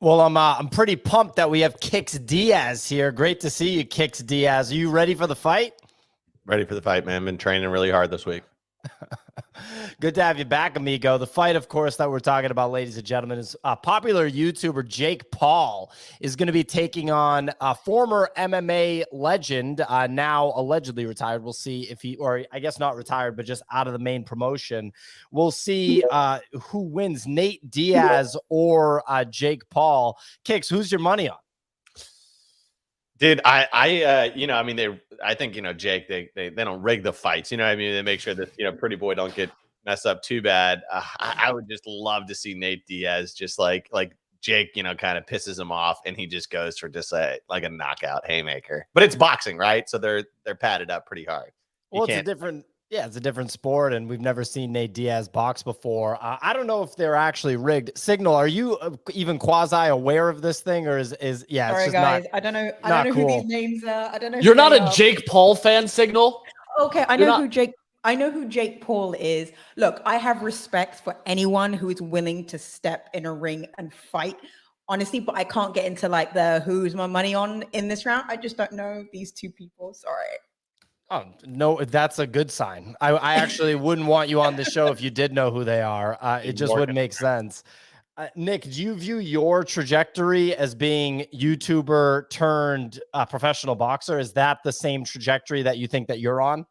Well, I'm pretty pumped that we have Kix Diaz here. Great to see you, Kix Diaz. Are you ready for the fight? Ready for the fight, man. Been training really hard this week. Good to have you back, amigo. The fight, of course, that we're talking about, ladies and gentlemen, is popular YouTuber Jake Paul is going to be taking on a former MMA legend, now allegedly retired. We'll see if he, or I guess not retired, but just out of the main promotion. We'll see who wins, Nate Diaz or Jake Paul. Kix, who's your money on? Dude, I mean, I think, Jake, they don't rig the fights. You know what I mean? They make sure that, Pretty Boy don't get messed up too bad. I would just love to see Nate Diaz just like Jake, kind of pisses him off and he just goes for just like a knockout haymaker. But it's boxing, right? So they're padded up pretty hard. Well, it's a different sport, and we've never seen Nate Diaz box before. I don't know if they're actually rigged. Signal, are you even quasi aware of this thing, or is yeah? Sorry, it's just guys, not, I don't know. I don't know cool. who these names are. I don't know. You're not a Jake Paul fan, Signal. Okay, I know who Jake Paul is. Look, I have respect for anyone who is willing to step in a ring and fight. Honestly, but I can't get into like the who's my money on in this round. I just don't know these two people. Sorry. Oh, no, that's a good sign. I actually wouldn't want you on the show if you did know who they are. It just wouldn't make sense. Nick, do you view your trajectory as being YouTuber turned professional boxer? Is that the same trajectory that you think that you're on?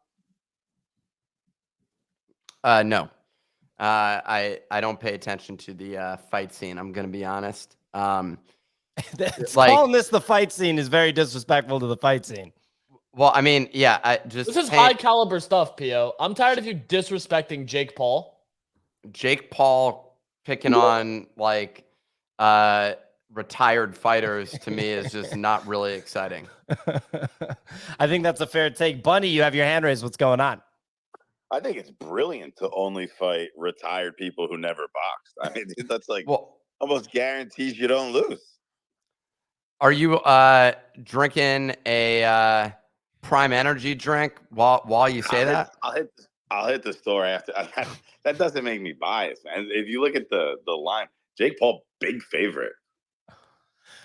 No. I don't pay attention to the fight scene. I'm going to be honest. Calling this the fight scene is very disrespectful to the fight scene. Well, I mean, yeah, this is high caliber stuff, Pio. I'm tired of you disrespecting Jake Paul. Jake Paul picking on like retired fighters to me is just not really exciting. I think that's a fair take. Bunny, you have your hand raised. What's going on? I think it's brilliant to only fight retired people who never boxed. I mean, that's like almost guarantees you don't lose. Are you drinking a Prime Energy drink while you say that? I'll hit the store after. That doesn't make me biased, man. If you look at the line, Jake Paul, big favorite.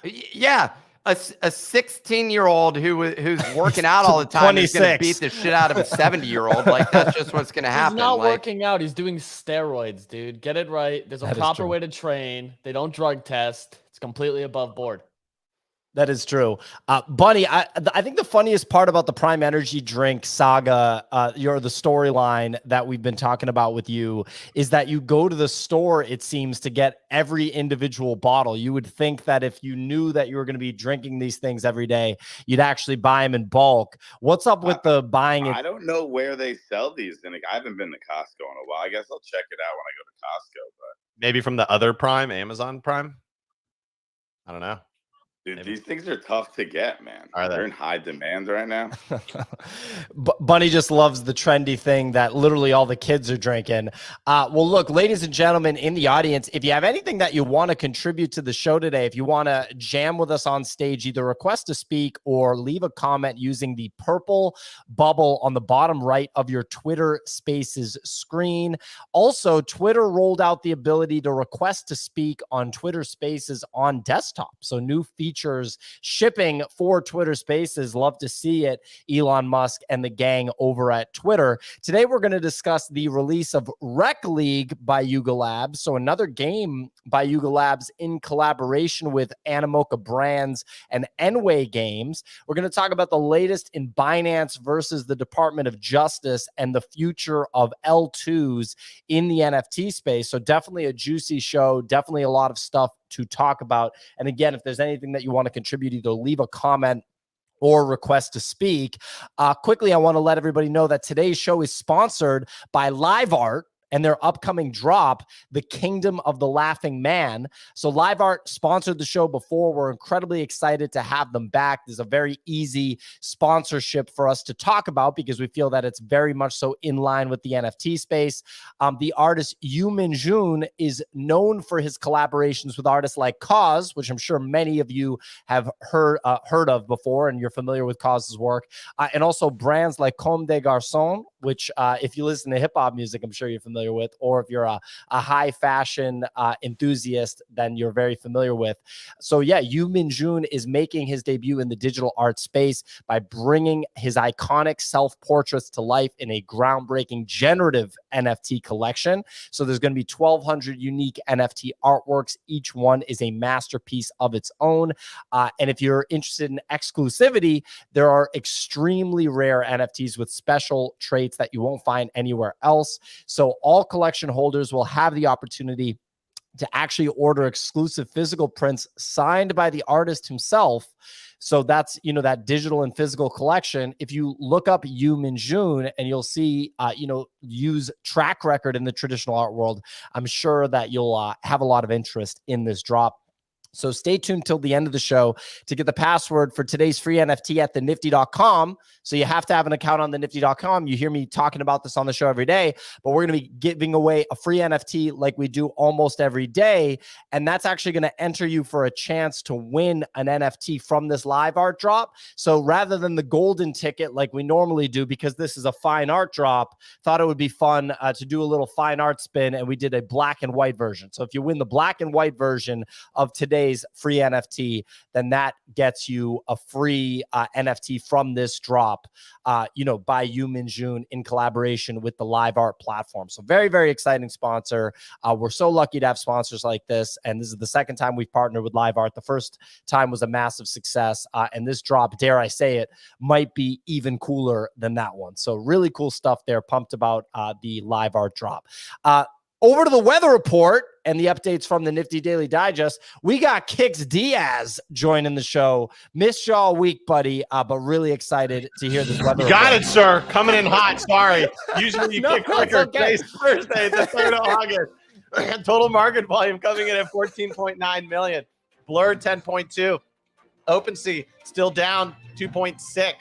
Yeah, a 16-year-old who's working out all the time is going to beat the shit out of a 70-year-old. Like, that's just what's going to happen. He's not working out. He's doing steroids, dude. Get it right. There's a proper way to train. They don't drug test. It's completely above board. That is true. Bunny, I think the funniest part about the Prime Energy drink saga, the storyline that we've been talking about with you, is that you go to the store, it seems, to get every individual bottle. You would think that if you knew that you were going to be drinking these things every day, you'd actually buy them in bulk. What's up with the buying? I don't know where they sell these. And I haven't been to Costco in a while. I guess I'll check it out when I go to Costco. But maybe from the other Prime, Amazon Prime. I don't know. Dude, these things are tough to get, man. They're in high demand right now. Bunny just loves the trendy thing that literally all the kids are drinking. Well, look, ladies and gentlemen in the audience, if you have anything that you want to contribute to the show today, if you want to jam with us on stage, either request to speak or leave a comment using the purple bubble on the bottom right of your Twitter Spaces screen. Also, Twitter rolled out the ability to request to speak on Twitter Spaces on desktop. So new features shipping for Twitter Spaces. Love to see it, Elon Musk and the gang over at Twitter. Today, we're going to discuss the release of Rec League by YugaLabs. So another game by YugaLabs in collaboration with Animoca Brands and Enway Games. We're going to talk about the latest in Binance versus the Department of Justice and the future of L2s in the NFT space. So definitely a juicy show, definitely a lot of stuff to talk about. And again, if there's anything that you want to contribute, either leave a comment or request to speak. Quickly, I want to let everybody know that today's show is sponsored by LiveArt and their upcoming drop, The Kingdom of the Laughing Man. So LiveArt sponsored the show before. We're incredibly excited to have them back. There's a very easy sponsorship for us to talk about because we feel that it's very much so in line with the NFT space. The artist Yu Minjun is known for his collaborations with artists like Cause, which I'm sure many of you have heard of before, and you're familiar with Cause's work. And also brands like Comme des Garçons, which if you listen to hip-hop music, I'm sure you're familiar familiar with, or if you're a high fashion enthusiast, then you're very familiar with. So yeah, Yu Minjun is making his debut in the digital art space by bringing his iconic self-portraits to life in a groundbreaking generative NFT collection. So there's going to be 1,200 unique NFT artworks. Each one is a masterpiece of its own. And if you're interested in exclusivity, there are extremely rare NFTs with special traits that you won't find anywhere else. So all collection holders will have the opportunity to actually order exclusive physical prints signed by the artist himself. So that's, you know, that digital and physical collection. If you look up Yu Minjun and you'll see, Yu's track record in the traditional art world, I'm sure that you'll have a lot of interest in this drop. So stay tuned till the end of the show to get the password for today's free NFT at thenifty.com. So you have to have an account on thenifty.com. You hear me talking about this on the show every day, but we're going to be giving away a free NFT like we do almost every day. And that's actually going to enter you for a chance to win an NFT from this live art drop. So rather than the golden ticket like we normally do, because this is a fine art drop, thought it would be fun to do a little fine art spin. And we did a black and white version. So if you win the black and white version of today's free NFT, then that gets you a free NFT from this drop, by Yu Minjun in collaboration with the LiveArt platform. So very, very exciting sponsor. We're so lucky to have sponsors like this. And this is the second time we've partnered with LiveArt. The first time was a massive success. And this drop, dare I say it, might be even cooler than that one. So really cool stuff there. Pumped about the LiveArt drop. Over to the weather report and the updates from the Nifty Daily Digest. We got Kix Diaz joining the show. Missed you all week, buddy, but really excited to hear this weather report. Got it, sir. Coming in hot. Sorry. Usually you kick quicker. Okay. Today's Thursday, the 3rd of August. Total market volume coming in at 14.9 million. Blurred 10.2. OpenSea still down 2.6.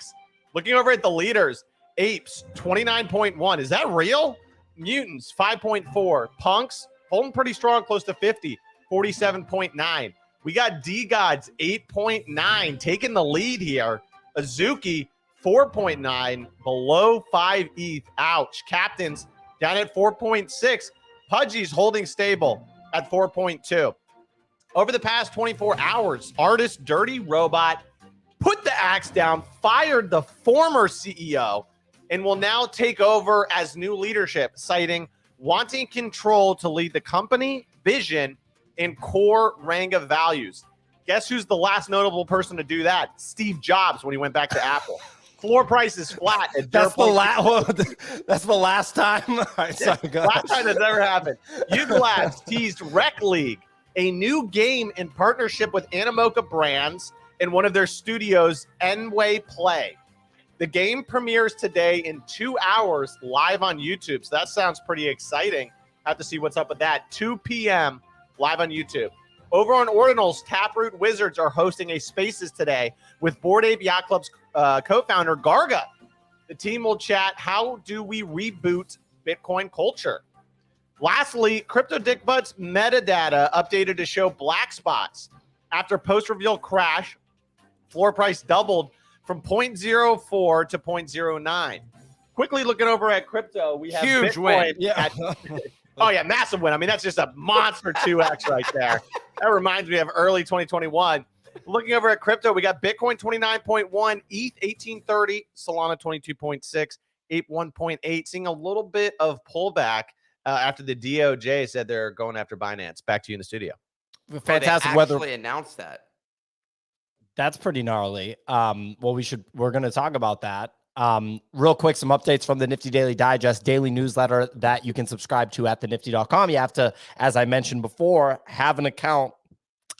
Looking over at the leaders, Apes 29.1. Is that real? Mutants 5.4. Punks holding pretty strong, close to 50, 47.9. We got D-Gods 8.9 taking the lead here. Azuki 4.9, below 5 ETH. Ouch. Captains down at 4.6. Pudgy's holding stable at 4.2. Over the past 24 hours, artist Dirty Robot put the axe down, fired the former CEO, and will now take over as new leadership, citing wanting control to lead the company, vision, and core Ranga values. Guess who's the last notable person to do that? Steve Jobs when he went back to Apple. Floor price is flat. At that's the last time. Right, sorry, last time that's ever happened. YugaLabs teased Rec League, a new game in partnership with Animoca Brands and one of their studios, Enway Play. The game premieres today in 2 hours live on YouTube. So that sounds pretty exciting. Have to see what's up with that. 2 p.m. live on YouTube. Over on Ordinals, Taproot Wizards are hosting a Spaces today with Bored Ape Yacht Club's co-founder Garga. The team will chat, how do we reboot Bitcoin culture? Lastly, Crypto Dick Butt's metadata updated to show black spots. After post-reveal crash, floor price doubled from 0.04 to 0.09. Quickly looking over at crypto, we have huge Bitcoin win. Oh, yeah, massive win. I mean, that's just a monster 2x right there. That reminds me of early 2021. Looking over at crypto, we got Bitcoin 29.1, ETH 1830, Solana 22.6, Ape 1.8. Seeing a little bit of pullback after the DOJ said they're going after Binance. Back to you in the studio. Fantastic weather. weather. Actually announced that. That's pretty gnarly. We're going to talk about that. Real quick, some updates from the Nifty Daily Digest daily newsletter that you can subscribe to at thenifty.com. You have to, as I mentioned before, have an account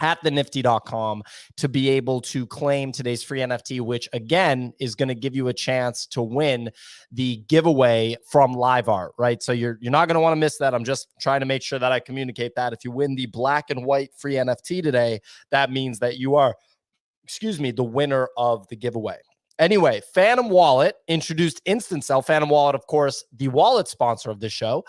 at thenifty.com to be able to claim today's free NFT, which again is going to give you a chance to win the giveaway from LiveArt, right? So you're not going to want to miss that. I'm just trying to make sure that I communicate that. If you win the black and white free NFT today, that means that you are, the winner of the giveaway. Anyway, Phantom Wallet introduced Instant Sell. Phantom Wallet, of course, the wallet sponsor of the show,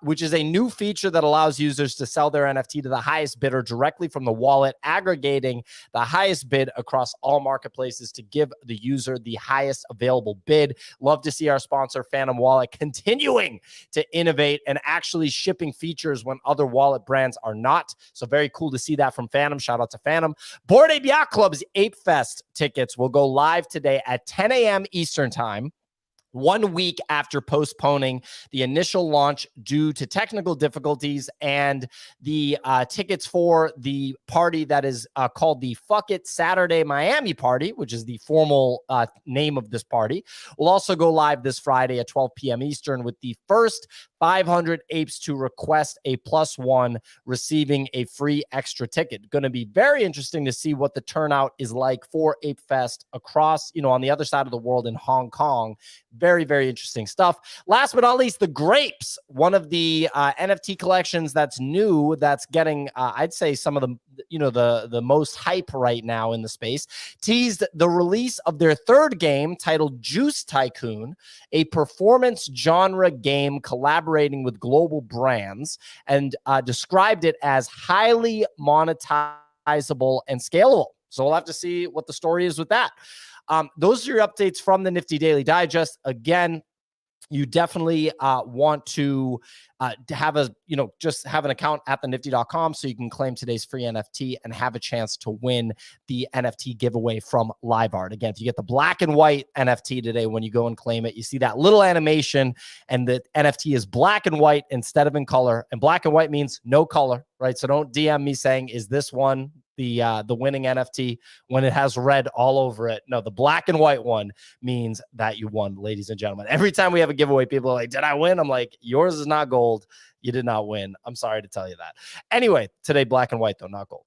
which is a new feature that allows users to sell their NFT to the highest bidder directly from the wallet, aggregating the highest bid across all marketplaces to give the user the highest available bid. Love to see our sponsor, Phantom Wallet, continuing to innovate and actually shipping features when other wallet brands are not. So very cool to see that from Phantom. Shout out to Phantom. Bored Ape Yacht Club's Ape Fest tickets will go live today at 10 a.m. Eastern time, 1 week after postponing the initial launch due to technical difficulties, and the tickets for the party that is called the Fuck It Saturday Miami Party, which is the formal name of this party, will also go live this Friday at 12 p.m. Eastern, with the first 500 apes to request a +1 receiving a free extra ticket. Going to be very interesting to see what the turnout is like for Ape Fest across, on the other side of the world in Hong Kong. Very, very interesting stuff. Last but not least, the Grapes, one of the NFT collections that's new, that's getting, I'd say, some of the, the most hype right now in the space, teased the release of their third game titled Juice Tycoon, a performance genre game collaborating with global brands, and described it as highly monetizable and scalable. So we'll have to see what the story is with that. Those are your updates from the Nifty Daily Digest. Again, you definitely want to have just have an account at thenifty.com so you can claim today's free NFT and have a chance to win the NFT giveaway from LiveArt. Again, if you get the black and white NFT today, when you go and claim it, you see that little animation and the NFT is black and white instead of in color. And black and white means no color, right? So don't DM me saying, is this one the winning NFT, when it has red all over it? No, the black and white one means that you won, ladies and gentlemen. Every time we have a giveaway, people are like, did I win? I'm like, yours is not gold. You did not win. I'm sorry to tell you that. Anyway, today, black and white, though, not gold.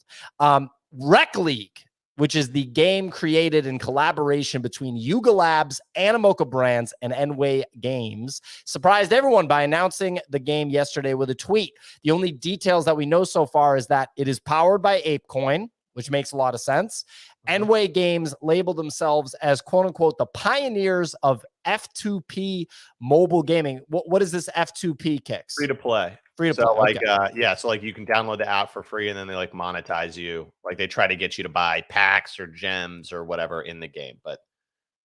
Rec League, which is the game created in collaboration between YugaLabs, Animoca Brands, and Enway Games, surprised everyone by announcing the game yesterday with a tweet. The only details that we know so far is that it is powered by ApeCoin, which makes a lot of sense. Enway Games labeled themselves as, quote unquote, the pioneers of F2P mobile gaming. What is this F2P, Kicks? Free to play. Free to so play. Okay. So you can download the app for free, and then they monetize you. Like they try to get you to buy packs or gems or whatever in the game. But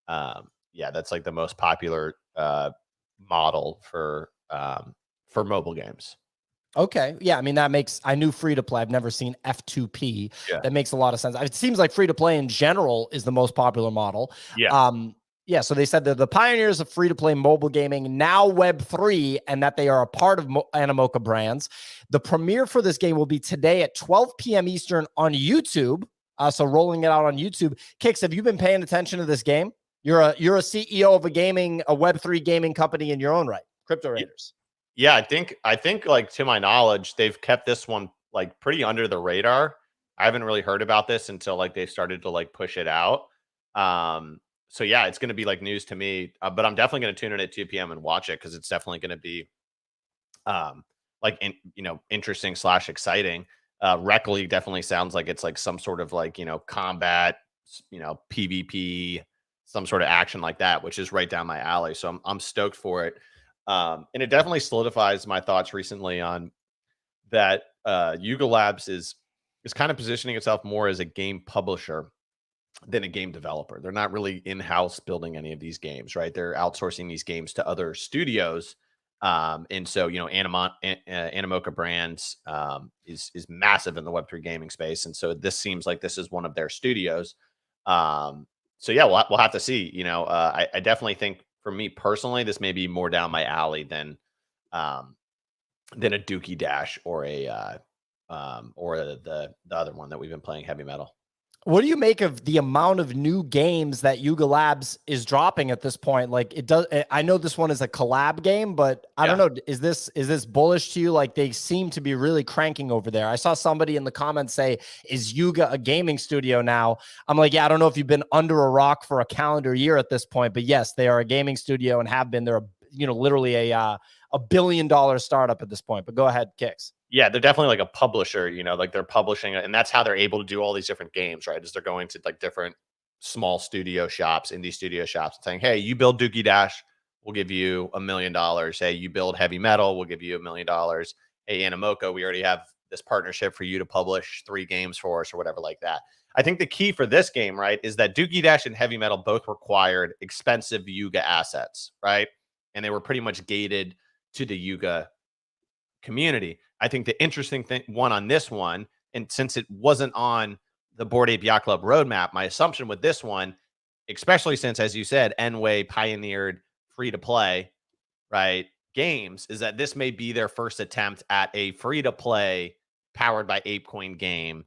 that's like the most popular model for mobile games. Okay. Yeah. I mean, I knew free to play. I've never seen F2P. Yeah. That makes a lot of sense. It seems like free to play in general is the most popular model. Yeah. So they said they're the pioneers of free to play mobile gaming, now Web3, and that they are a part of Animoca Brands. The premiere for this game will be today at 12 p.m. Eastern on YouTube. So rolling it out on YouTube. Kicks, have you been paying attention to this game? You're a CEO of a Web3 gaming company in your own right, Crypto Raiders. Yeah, I think like, to my knowledge, they've kept this one like pretty under the radar. I haven't really heard about this until like they started to like push it out. So yeah, it's going to be like news to me, but I'm definitely going to tune in at 2 p.m. and watch it, because it's definitely going to be interesting / exciting. Rec League definitely sounds like it's like some sort of like, combat, PvP, some sort of action like that, which is right down my alley. So I'm stoked for it. And it definitely solidifies my thoughts recently on that. YugaLabs is kind of positioning itself more as a game publisher than a game developer. They're not really in-house building any of these games, right? They're outsourcing these games to other studios. And so, Animoca Brands is massive in the Web3 gaming space. And so this seems like this is one of their studios. So yeah, we'll have to see. I definitely think, for me personally, this may be more down my alley than a Dookie Dash or the other one that we've been playing, Heavy Metal. What do you make of the amount of new games that YugaLabs is dropping at this point? Like, it does. I know this one is a collab game, but I don't know. Is this bullish to you? Like, they seem to be really cranking over there. I saw somebody in the comments say, "Is Yuga a gaming studio now?" I'm like, yeah, I don't know if you've been under a rock for a calendar year at this point, but yes, they are a gaming studio and have been. They're literally a $1 billion startup at this point. But go ahead, Kicks. Yeah, they're definitely like a publisher, like they're publishing it, and that's how they're able to do all these different games, right? Is they're going to like different small studio shops, indie studio shops, saying, hey, you build Dookie Dash, we'll give you $1 million. Hey, you build Heavy Metal, we'll give you $1 million. Hey, Animoca, we already have this partnership for you to publish 3 games for us or whatever like that. I think the key for this game, right, is that Dookie Dash and Heavy Metal both required expensive Yuga assets, right? And they were pretty much gated to the Yuga community. I think the interesting one on this one, and since it wasn't on the Bored Ape Yacht Club roadmap, my assumption with this one, especially since, as you said, Enway pioneered free-to-play, right, games, is that this may be their first attempt at a free-to-play powered by ApeCoin game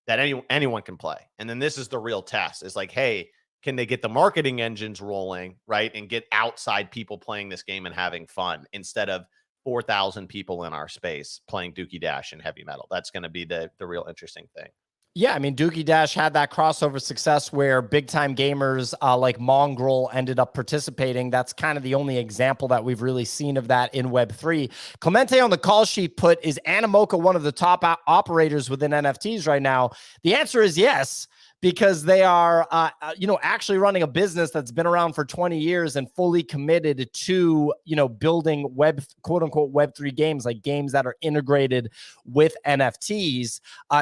that anyone can play. And then this is the real test. It's like, hey, can they get the marketing engines rolling, right, and get outside people playing this game and having fun instead of 4,000 people in our space playing Dookie Dash and Heavy Metal? That's going to be the real interesting thing. Yeah, I mean, Dookie Dash had that crossover success where big-time gamers like Mongrel ended up participating. That's kind of the only example that we've really seen of that in Web3. Clemente on the call sheet put, is Animoca one of the top operators within NFTs right now? The answer is yes, because they are, actually running a business that's been around for 20 years and fully committed to, building quote unquote Web3 games, like games that are integrated with NFTs.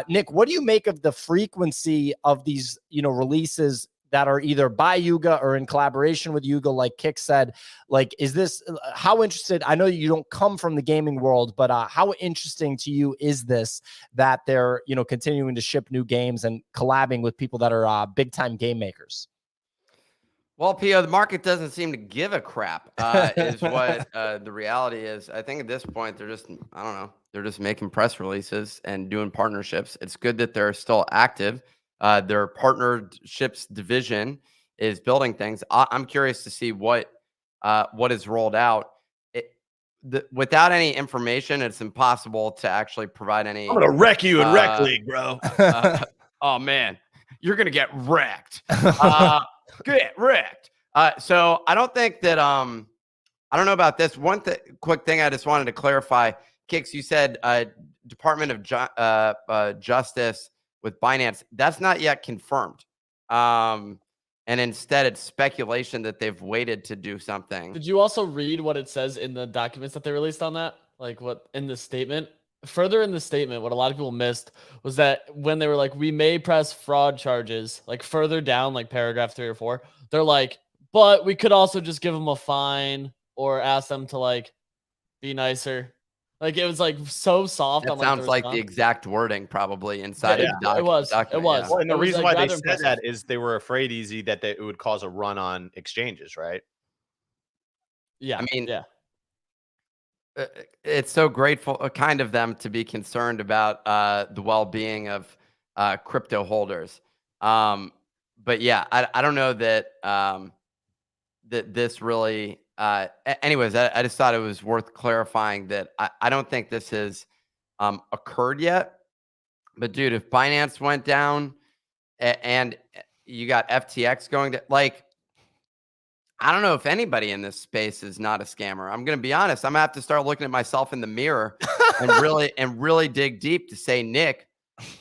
Nick, what do you make of the frequency of these, releases that are either by Yuga or in collaboration with Yuga, like Kick said? Like, is this, how interested, I know you don't come from the gaming world, but how interesting to you is this, that they're, continuing to ship new games and collabing with people that are big time game makers? Well, Pio, the market doesn't seem to give a crap, is what the reality is. I think at this point, they're just, I don't know, they're just making press releases and doing partnerships. It's good that they're still active. Their partnerships division is building things. I'm curious to see what is rolled out. Without any information, it's impossible to actually provide any. I'm gonna wreck you in Rec League, bro. Oh man, you're gonna get wrecked. Get wrecked. So I don't think that. I don't know about this. One quick thing I just wanted to clarify. Kix, you said Department of Justice with Binance. That's not yet confirmed. And instead it's speculation that they've waited to do something. Did you also read what it says in the documents that they released on that? Like what in the statement? Further in the statement, what a lot of people missed was that when they were like, we may press fraud charges, like further down, like paragraph 3 or 4, they're like, but we could also just give them a fine or ask them to like be nicer. Like it was like so soft. That sounds like the exact wording probably inside of the document. It was. Yeah. Well, and the reason why they said that is they were afraid, Easy, that it would cause a run on exchanges, right? Yeah. I mean, yeah. It's so grateful, kind of them to be concerned about the well-being of crypto holders. But yeah, I don't know that that this really. Anyways, I just thought it was worth clarifying that I don't think this has occurred yet. But dude, if Binance went down and you got FTX going to, like, I don't know if anybody in this space is not a scammer. I'm going to be honest. I'm going to have to start looking at myself in the mirror and really dig deep to say, Nick,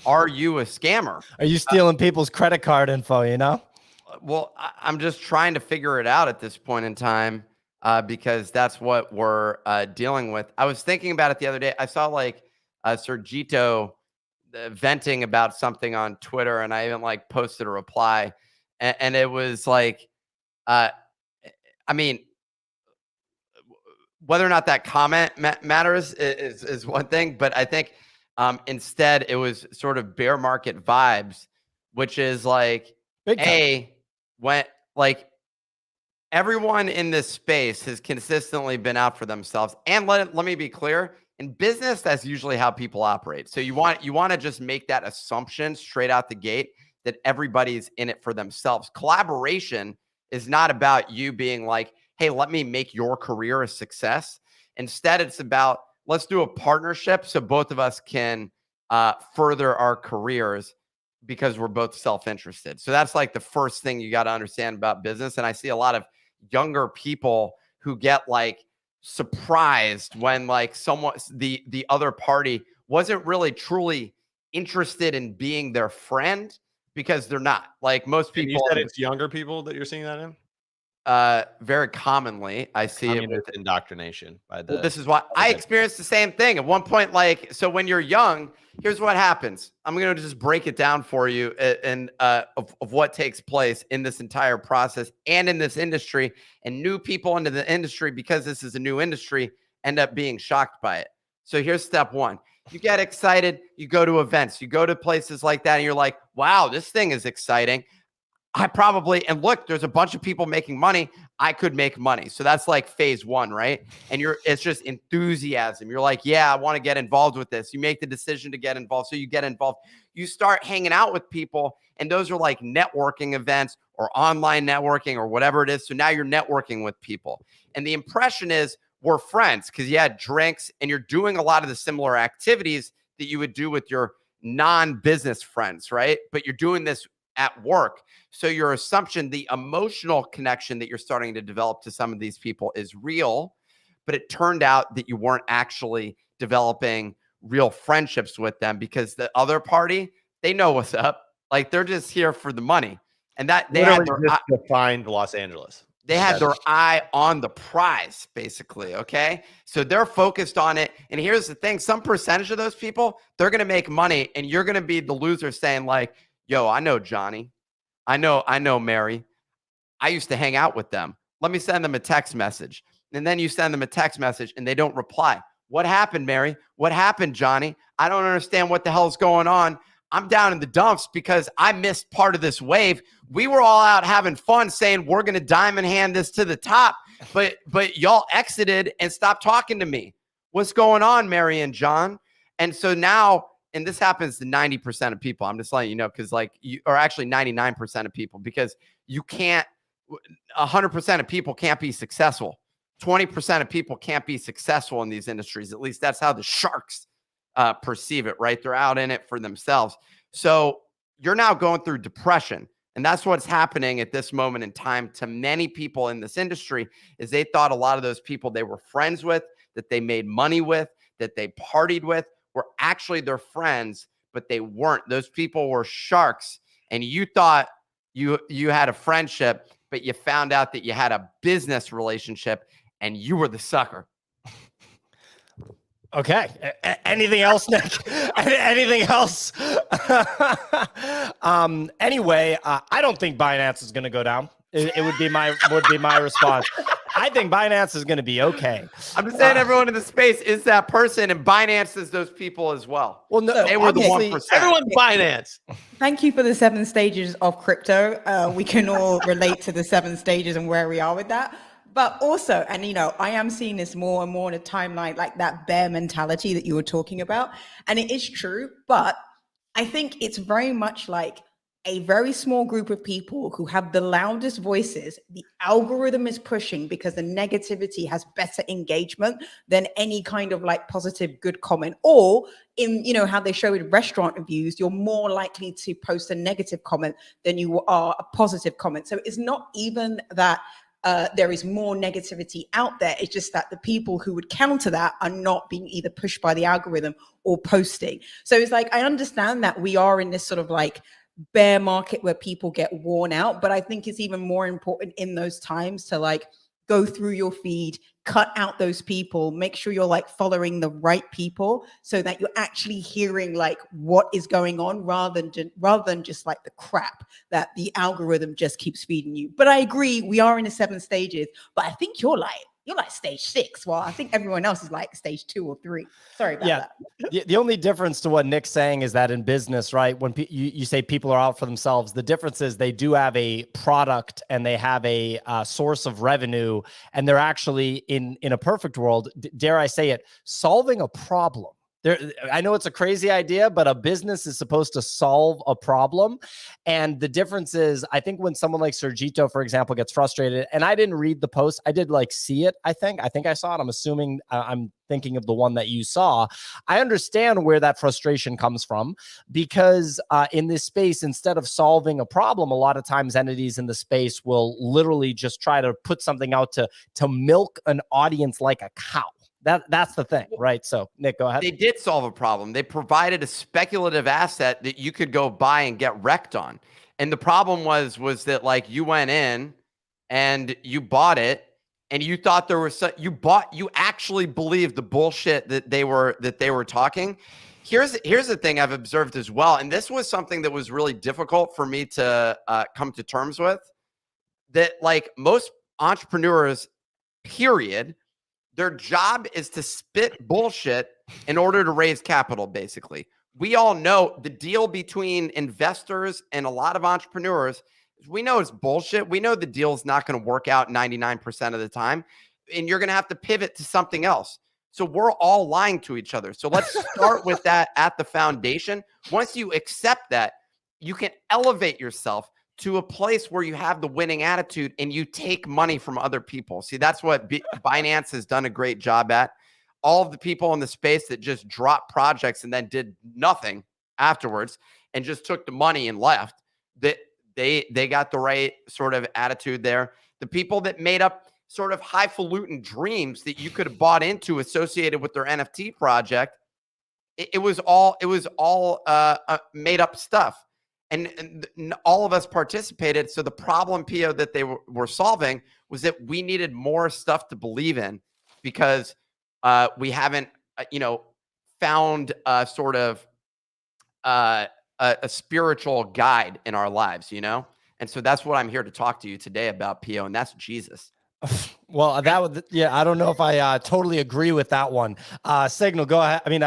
are you a scammer? Are you stealing people's credit card info, Well, I'm just trying to figure it out at this point in time. Because that's what we're dealing with. I was thinking about it the other day. I saw like Sergito venting about something on Twitter, and I even like posted a reply, and it was like, I mean, whether or not that comment matters is one thing, but I think instead it was sort of bear market vibes, which is like, when like. Everyone in this space has consistently been out for themselves. And let me be clear, in business, that's usually how people operate. So you want to just make that assumption straight out the gate that everybody's in it for themselves. Collaboration is not about you being like, hey, let me make your career a success. Instead, it's about, let's do a partnership so both of us can further our careers because we're both self-interested. So that's like the first thing you got to understand about business. And I see a lot of younger people who get like surprised when like someone, the other party wasn't really truly interested in being their friend, because they're not. Like most people. You said it's younger people that you're seeing that in? Very commonly, I see it with indoctrination. Well, this is why I experienced the same thing at one point. Like, so when you're young, here's what happens. I'm going to just break it down for you and of what takes place in this entire process and in this industry. And new people into the industry, because this is a new industry, end up being shocked by it. So here's step one. You get excited. You go to events. You go to places like that, and you're like, wow, this thing is exciting. And look, there's a bunch of people making money. I could make money. So that's like phase one, right? And it's just enthusiasm. You're like, yeah, I want to get involved with this. You make the decision to get involved. So you get involved. You start hanging out with people. And those are like networking events or online networking or whatever it is. So now you're networking with people. And the impression is we're friends because you had drinks and you're doing a lot of the similar activities that you would do with your non-business friends, right? But you're doing this at work. So your assumption, the emotional connection that you're starting to develop to some of these people is real, but it turned out that you weren't actually developing real friendships with them because the other party, they know what's up. Like they're just here for the money. And that they had to find Los Angeles. They had their eye on the prize, basically. Okay. So they're focused on it. And here's the thing. Some percentage of those people, they're going to make money and you're going to be the loser saying like, yo, I know Johnny. I know Mary. I used to hang out with them. Let me send them a text message. And then you send them a text message and they don't reply. What happened, Mary? What happened, Johnny? I don't understand what the hell's going on. I'm down in the dumps because I missed part of this wave. We were all out having fun saying we're going to diamond hand this to the top, but y'all exited and stopped talking to me. What's going on, Mary and John? And so now, and this happens to 90% of people. I'm just letting you know, because like you are actually 99% of people, because you can't, 100% of people can't be successful. 20% of people can't be successful in these industries. At least that's how the sharks perceive it, right? They're out in it for themselves. So you're now going through depression. And that's what's happening at this moment in time to many people in this industry is they thought a lot of those people they were friends with, that they made money with, that they partied with, were actually their friends, but they weren't. Those people were sharks. And you thought you had a friendship, but you found out that you had a business relationship and you were the sucker. Okay. Anything else, Nick? Anything else? Anyway, I don't think Binance is going to go down. It would be my response. I think Binance is going to be okay. I'm just saying everyone in the space is that person, and Binance is those people as well. Well, no, they were the 1%. Everyone's Binance. Thank you for the 7 stages of crypto. We can all relate to the 7 stages and where we are with that. But also, and you know, I am seeing this more and more in a timeline, like that bear mentality that you were talking about. And it is true, but I think it's very much like a very small group of people who have the loudest voices. The algorithm is pushing because the negativity has better engagement than any kind of like positive good comment. Or in, you know, how they show in restaurant reviews, you're more likely to post a negative comment than you are a positive comment. So it's not even that there is more negativity out there. It's just that the people who would counter that are not being either pushed by the algorithm or posting. So it's like, I understand that we are in this sort of like bear market where people get worn out, but I think it's even more important in those times to like go through your feed, cut out those people, make sure you're like following the right people so that you're actually hearing like what is going on rather than just like the crap that the algorithm just keeps feeding you. But I agree, we are in the 7 stages, but I think you're like stage 6. Well, I think everyone else is like stage 2 or 3. Sorry about that. The only difference to what Nick's saying is that in business, right, when you say people are out for themselves, the difference is they do have a product and they have a source of revenue, and they're actually in a perfect world, dare I say it, solving a problem. I know it's a crazy idea, but a business is supposed to solve a problem. And the difference is, I think when someone like Sergito, for example, gets frustrated, and I didn't read the post, I did like see it. I think I saw it. I'm assuming I'm thinking of the one that you saw. I understand where that frustration comes from, because in this space, instead of solving a problem, a lot of times entities in the space will literally just try to put something out to milk an audience like a cow. That's the thing, right? So Nick, go ahead. They did solve a problem. They provided a speculative asset that you could go buy and get wrecked on. And the problem was that like you went in and you bought it and you thought there was you actually believed the bullshit that they were talking. Here's the thing I've observed as well, and this was something that was really difficult for me to come to terms with. That like most entrepreneurs, period, their job is to spit bullshit in order to raise capital, basically. We all know the deal between investors and a lot of entrepreneurs, we know it's bullshit. We know the deal's not going to work out 99% of the time, and you're going to have to pivot to something else. So we're all lying to each other. So let's start with that at the foundation. Once you accept that, you can elevate yourself to a place where you have the winning attitude and you take money from other people. See, that's what Binance has done a great job at. All of the people in the space that just dropped projects and then did nothing afterwards and just took the money and left, that they got the right sort of attitude there. The people that made up sort of highfalutin dreams that you could have bought into associated with their NFT project, it was all made up stuff. And all of us participated. So the problem, Pio, that they were solving was that we needed more stuff to believe in because we haven't, found a sort of a spiritual guide in our lives, And so that's what I'm here to talk to you today about, Pio, and that's Jesus. Well, I don't know if I totally agree with that one. Signal, go ahead. I mean,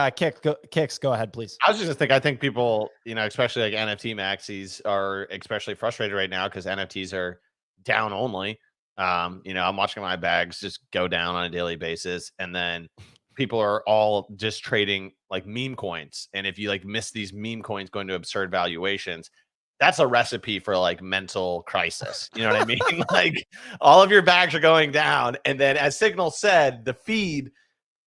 Kicks, go ahead, please. I was just I think people, especially like NFT maxis are especially frustrated right now because NFTs are down only. I'm watching my bags just go down on a daily basis. And then people are all just trading like meme coins. And if you like miss these meme coins going to absurd valuations, that's a recipe for like mental crisis. You know what I mean? Like all of your bags are going down. And then as Signal said, the feed,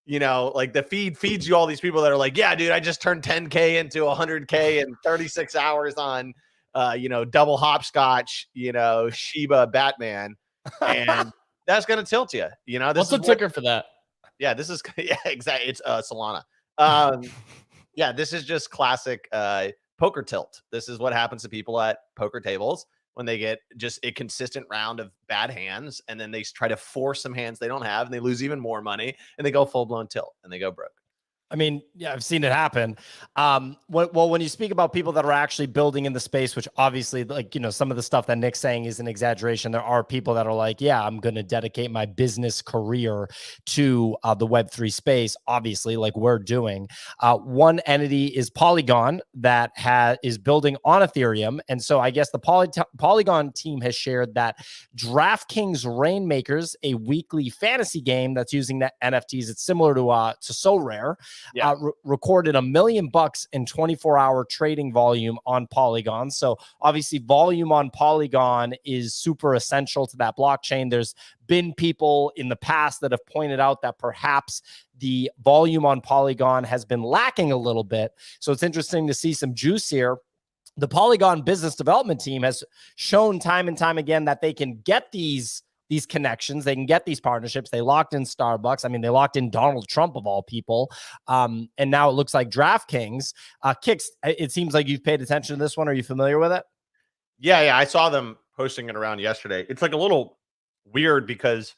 the feed feeds you all these people that are like, yeah, dude, I just turned 10K into 100K in 36 hours on, double hopscotch, Shiba Batman. And that's going to tilt you, What's the ticker for that? Yeah, this is, yeah, exactly. It's Solana. Yeah, this is just classic, poker tilt. This is what happens to people at poker tables when they get just a consistent round of bad hands and then they try to force some hands they don't have and they lose even more money and they go full-blown tilt and they go broke. I mean, yeah, I've seen it happen. When you speak about people that are actually building in the space, which obviously, like, some of the stuff that Nick's saying is an exaggeration. There are people that are like, yeah, I'm going to dedicate my business career to the Web3 space, obviously, like we're doing. One entity is Polygon that is building on Ethereum. And so I guess the Polygon team has shared that DraftKings Rainmakers, a weekly fantasy game that's using the NFTs, it's similar to SoRare. Yeah. Recorded $1 million in 24-hour trading volume on Polygon. So obviously volume on Polygon is super essential to that blockchain. There's been people in the past that have pointed out that perhaps the volume on Polygon has been lacking a little bit. So it's interesting to see some juice here. The Polygon business development team has shown time and time again that they can get these connections. They can get these partnerships. They locked in Starbucks. I mean, they locked in Donald Trump of all people. And now it looks like DraftKings. Kicks, it seems like you've paid attention to this one. Are you familiar with it? Yeah. I saw them posting it around yesterday. It's like a little weird because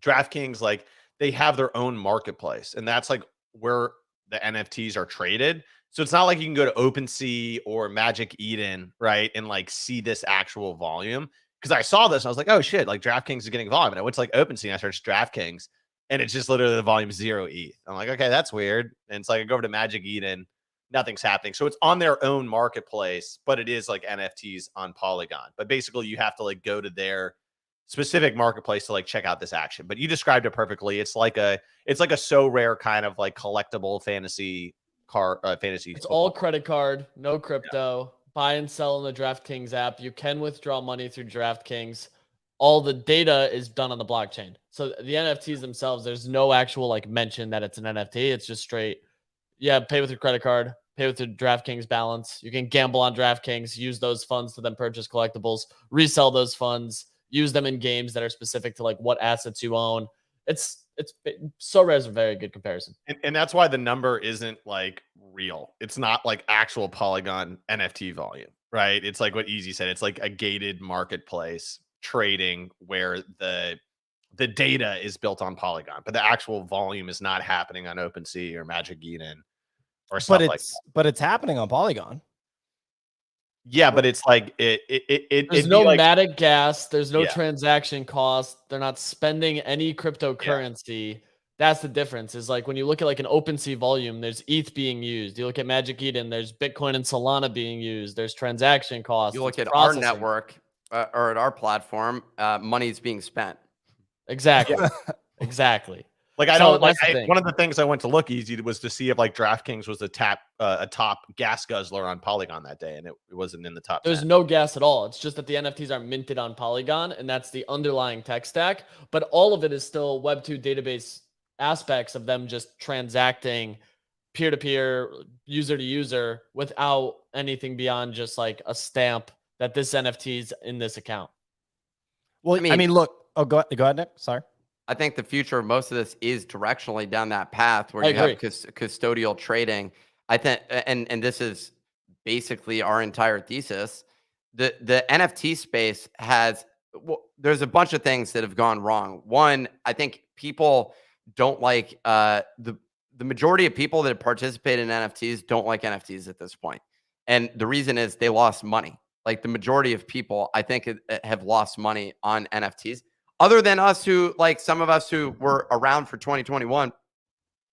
DraftKings, like, they have their own marketplace. And that's like where the NFTs are traded. So it's not like you can go to OpenSea or Magic Eden, right, and like see this actual volume. Because I saw this and I was like, oh shit, like DraftKings is getting volume. And I went to like OpenSea and I searched DraftKings and it's just literally the volume 0 ETH. I'm like, okay, that's weird. And it's like I go over to Magic Eden, nothing's happening. So it's on their own marketplace, but it is like NFTs on Polygon. But basically you have to like go to their specific marketplace to like check out this action. But you described it perfectly. It's like a so rare kind of like collectible fantasy fantasy. It's all credit card, no crypto. Yeah. Buy and sell in the DraftKings app. You can withdraw money through DraftKings. All the data is done on the blockchain. So the NFTs themselves, there's no actual like mention that it's an NFT. It's just straight, yeah, pay with your credit card, pay with your DraftKings balance. You can gamble on DraftKings, use those funds to then purchase collectibles, resell those funds, use them in games that are specific to like what assets you own. It's Sorare is a very good comparison. And that's why the number isn't like real. It's not like actual Polygon NFT volume, right? It's like what Easy said. It's like a gated marketplace trading where the data is built on Polygon, but the actual volume is not happening on OpenSea or Magic Eden or stuff like that. But it's happening on Polygon. Yeah, but it's like there's no like, Matic gas, there's no Yeah. transaction cost, they're not spending any cryptocurrency. That's the difference. Is like when you look at like an OpenSea volume, there's ETH being used. You look at Magic Eden, there's Bitcoin and Solana being used. There's transaction costs. You look it's at our processing. network or at our platform, money's being spent. Exactly. Exactly. Like I So don't like that's the thing. one of the things I went to look easy was to see if like DraftKings was a top gas guzzler on Polygon that day, and it wasn't in the top. There's 10. no gas at all. It's just that the NFTs are minted on Polygon, and that's the underlying tech stack. But all of it is still Web2 database aspects of them just transacting peer-to-peer, user-to-user without anything beyond just like a stamp that this NFT is in this account. Well, I mean, look. Oh, go ahead, Nick. Sorry. I think the future of most of this is directionally down that path where I you have agree. custodial trading. I think, and this is basically our entire thesis. The NFT space has, there's a bunch of things that have gone wrong. One, I think people don't like the majority of people that participate in NFTs don't like NFTs at this point. And the reason is they lost money. Like the majority of people, I think, have lost money on NFTs. Other than us who, like some of us who were around for 2021,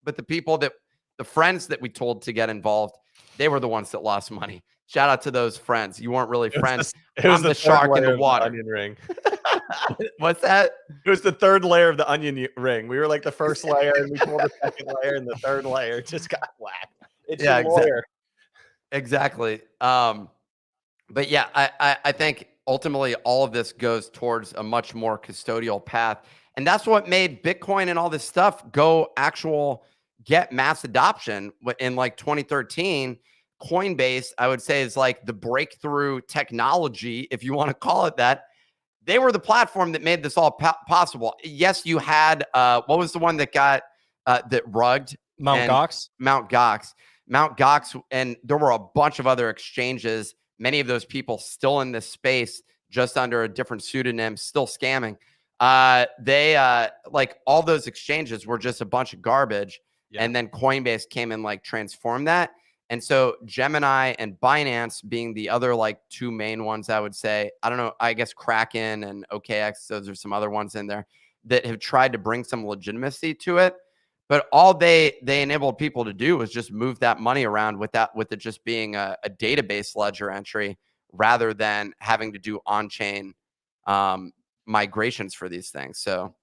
but the friends that we told to get involved, they were the ones that lost money. Shout out to those friends. You weren't really friends. It was the shark in the water. Onion ring. What's that? It was the third layer of the onion ring. We were like the first layer, and we pulled the second layer, and the third layer just got whacked. It's Yeah, your lawyer. Exactly. But yeah, I think ultimately all of this goes towards a much more custodial path. And that's what made Bitcoin and all this stuff get mass adoption in like 2013. Coinbase, I would say, is like the breakthrough technology, if you want to call it that. They were the platform that made this all possible. Yes, you had, what was the one that got, that rugged? Mt. Gox. Mt. Gox. And there were a bunch of other exchanges. Many of those people still in this space, just under a different pseudonym, still scamming. They like all those exchanges were just a bunch of garbage. Yeah. And then Coinbase came and like transformed that. And so Gemini and Binance being the other like two main ones, I would say. I don't know. I guess Kraken and OKX, those are some other ones in there that have tried to bring some legitimacy to it. But all they enabled people to do was just move that money around with it just being a database ledger entry rather than having to do on-chain migrations for these things. So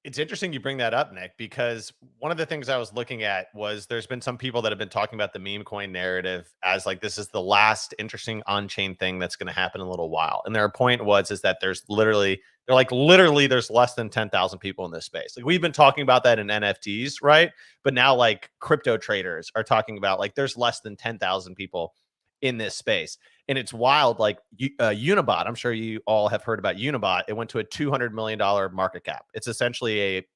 it's interesting you bring that up, Nick, because one of the things I was looking at was there's been some people that have been talking about the meme coin narrative as like this is the last interesting on-chain thing that's going to happen in a little while. And their point is that there's literally there's less than 10,000 people in this space. Like we've been talking about that in NFTs, right? But now like crypto traders are talking about like there's less than 10,000 people in this space. And it's wild. Like Unibot, I'm sure you all have heard about Unibot. It went to a $200 million market cap. It's essentially a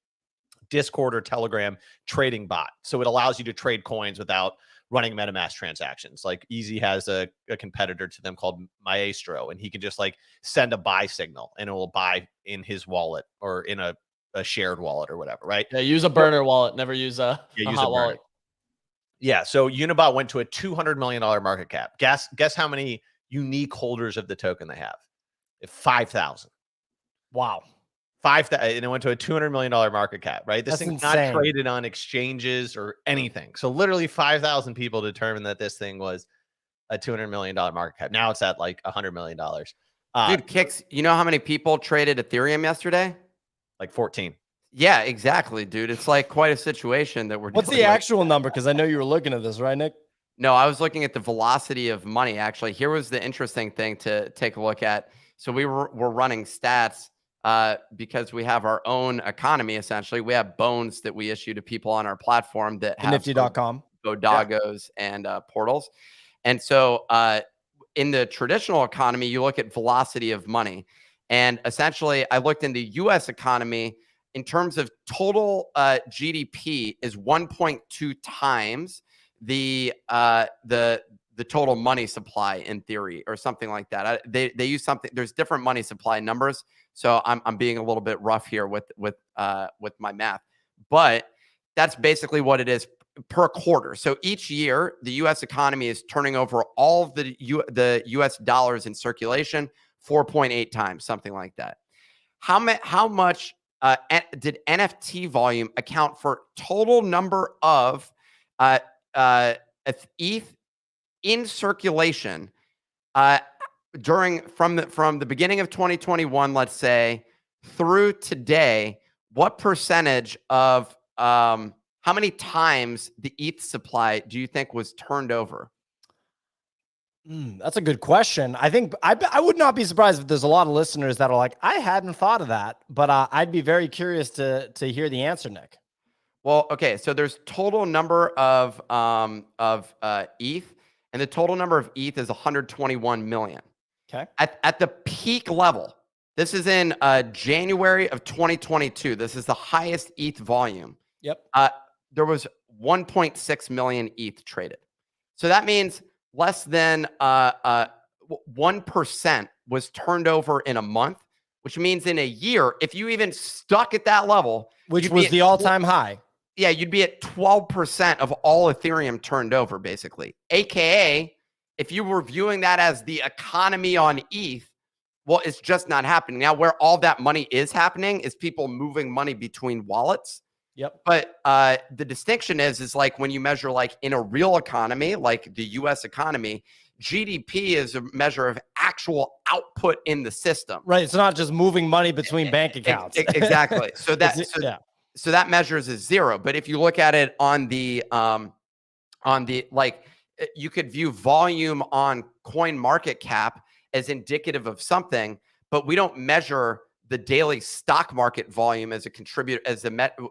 Discord or Telegram trading bot. So it allows you to trade coins without running MetaMask transactions. Like Easy has a competitor to them called Maestro, and he can just like send a buy signal and it will buy in his wallet or in a shared wallet or whatever, right? Yeah, use a burner wallet. Never use a hot wallet. Yeah, so Unibot went to a $200 million market cap. Guess how many unique holders of the token they have? 5,000. Wow. 5,000, and it went to a $200 million market cap, right? This thing's insane. Not traded on exchanges or anything. So literally 5,000 people determined that this thing was a $200 million market cap. Now it's at like $100 million. Dude, Kicks, you know how many people traded Ethereum yesterday? Like 14. Yeah, exactly, dude. It's like quite a situation that we're What's the actual number? Because I know you were looking at this, right, Nick? No, I was looking at the velocity of money, actually. Here was the interesting thing to take a look at. So we're running stats because we have our own economy, essentially. We have bones that we issue to people on our platform that have Nifty.com, bodagos, and portals. And so in the traditional economy, you look at velocity of money. And essentially, I looked in the U.S. economy in terms of total GDP is 1.2 times the total money supply in theory, or something like that. They use something. There's different money supply numbers, so I'm being a little bit rough here with my math, but that's basically what it is per quarter. So each year, the U.S. economy is turning over all of the U.S. dollars in circulation 4.8 times, something like that. How much did NFT volume account for total number of ETH in circulation from the beginning of 2021, let's say, through today? What percentage of how many times the ETH supply do you think was turned over? That's a good question. I think I would not be surprised if there's a lot of listeners that are like, I hadn't thought of that, but I'd be very curious to hear the answer, Nick. Well, okay, so there's total number of ETH, and the total number of ETH is 121 million. Okay. At the peak level, this is in January of 2022. This is the highest ETH volume. Yep. There was 1.6 million ETH traded. So that means less than 1% was turned over in a month, which means in a year, if you even stuck at that level, which was the all-time high. Yeah, you'd be at 12% of all Ethereum turned over, basically. AKA, if you were viewing that as the economy on ETH, well, it's just not happening. Now, where all that money is happening is people moving money between wallets. Yep. But the distinction is like when you measure like in a real economy, like the US economy, GDP is a measure of actual output in the system. Right. It's not just moving money between bank accounts. Exactly. So that measures as zero. But if you look at it on the like, you could view volume on coin market cap as indicative of something, but we don't measure the daily stock market volume as a contributor, as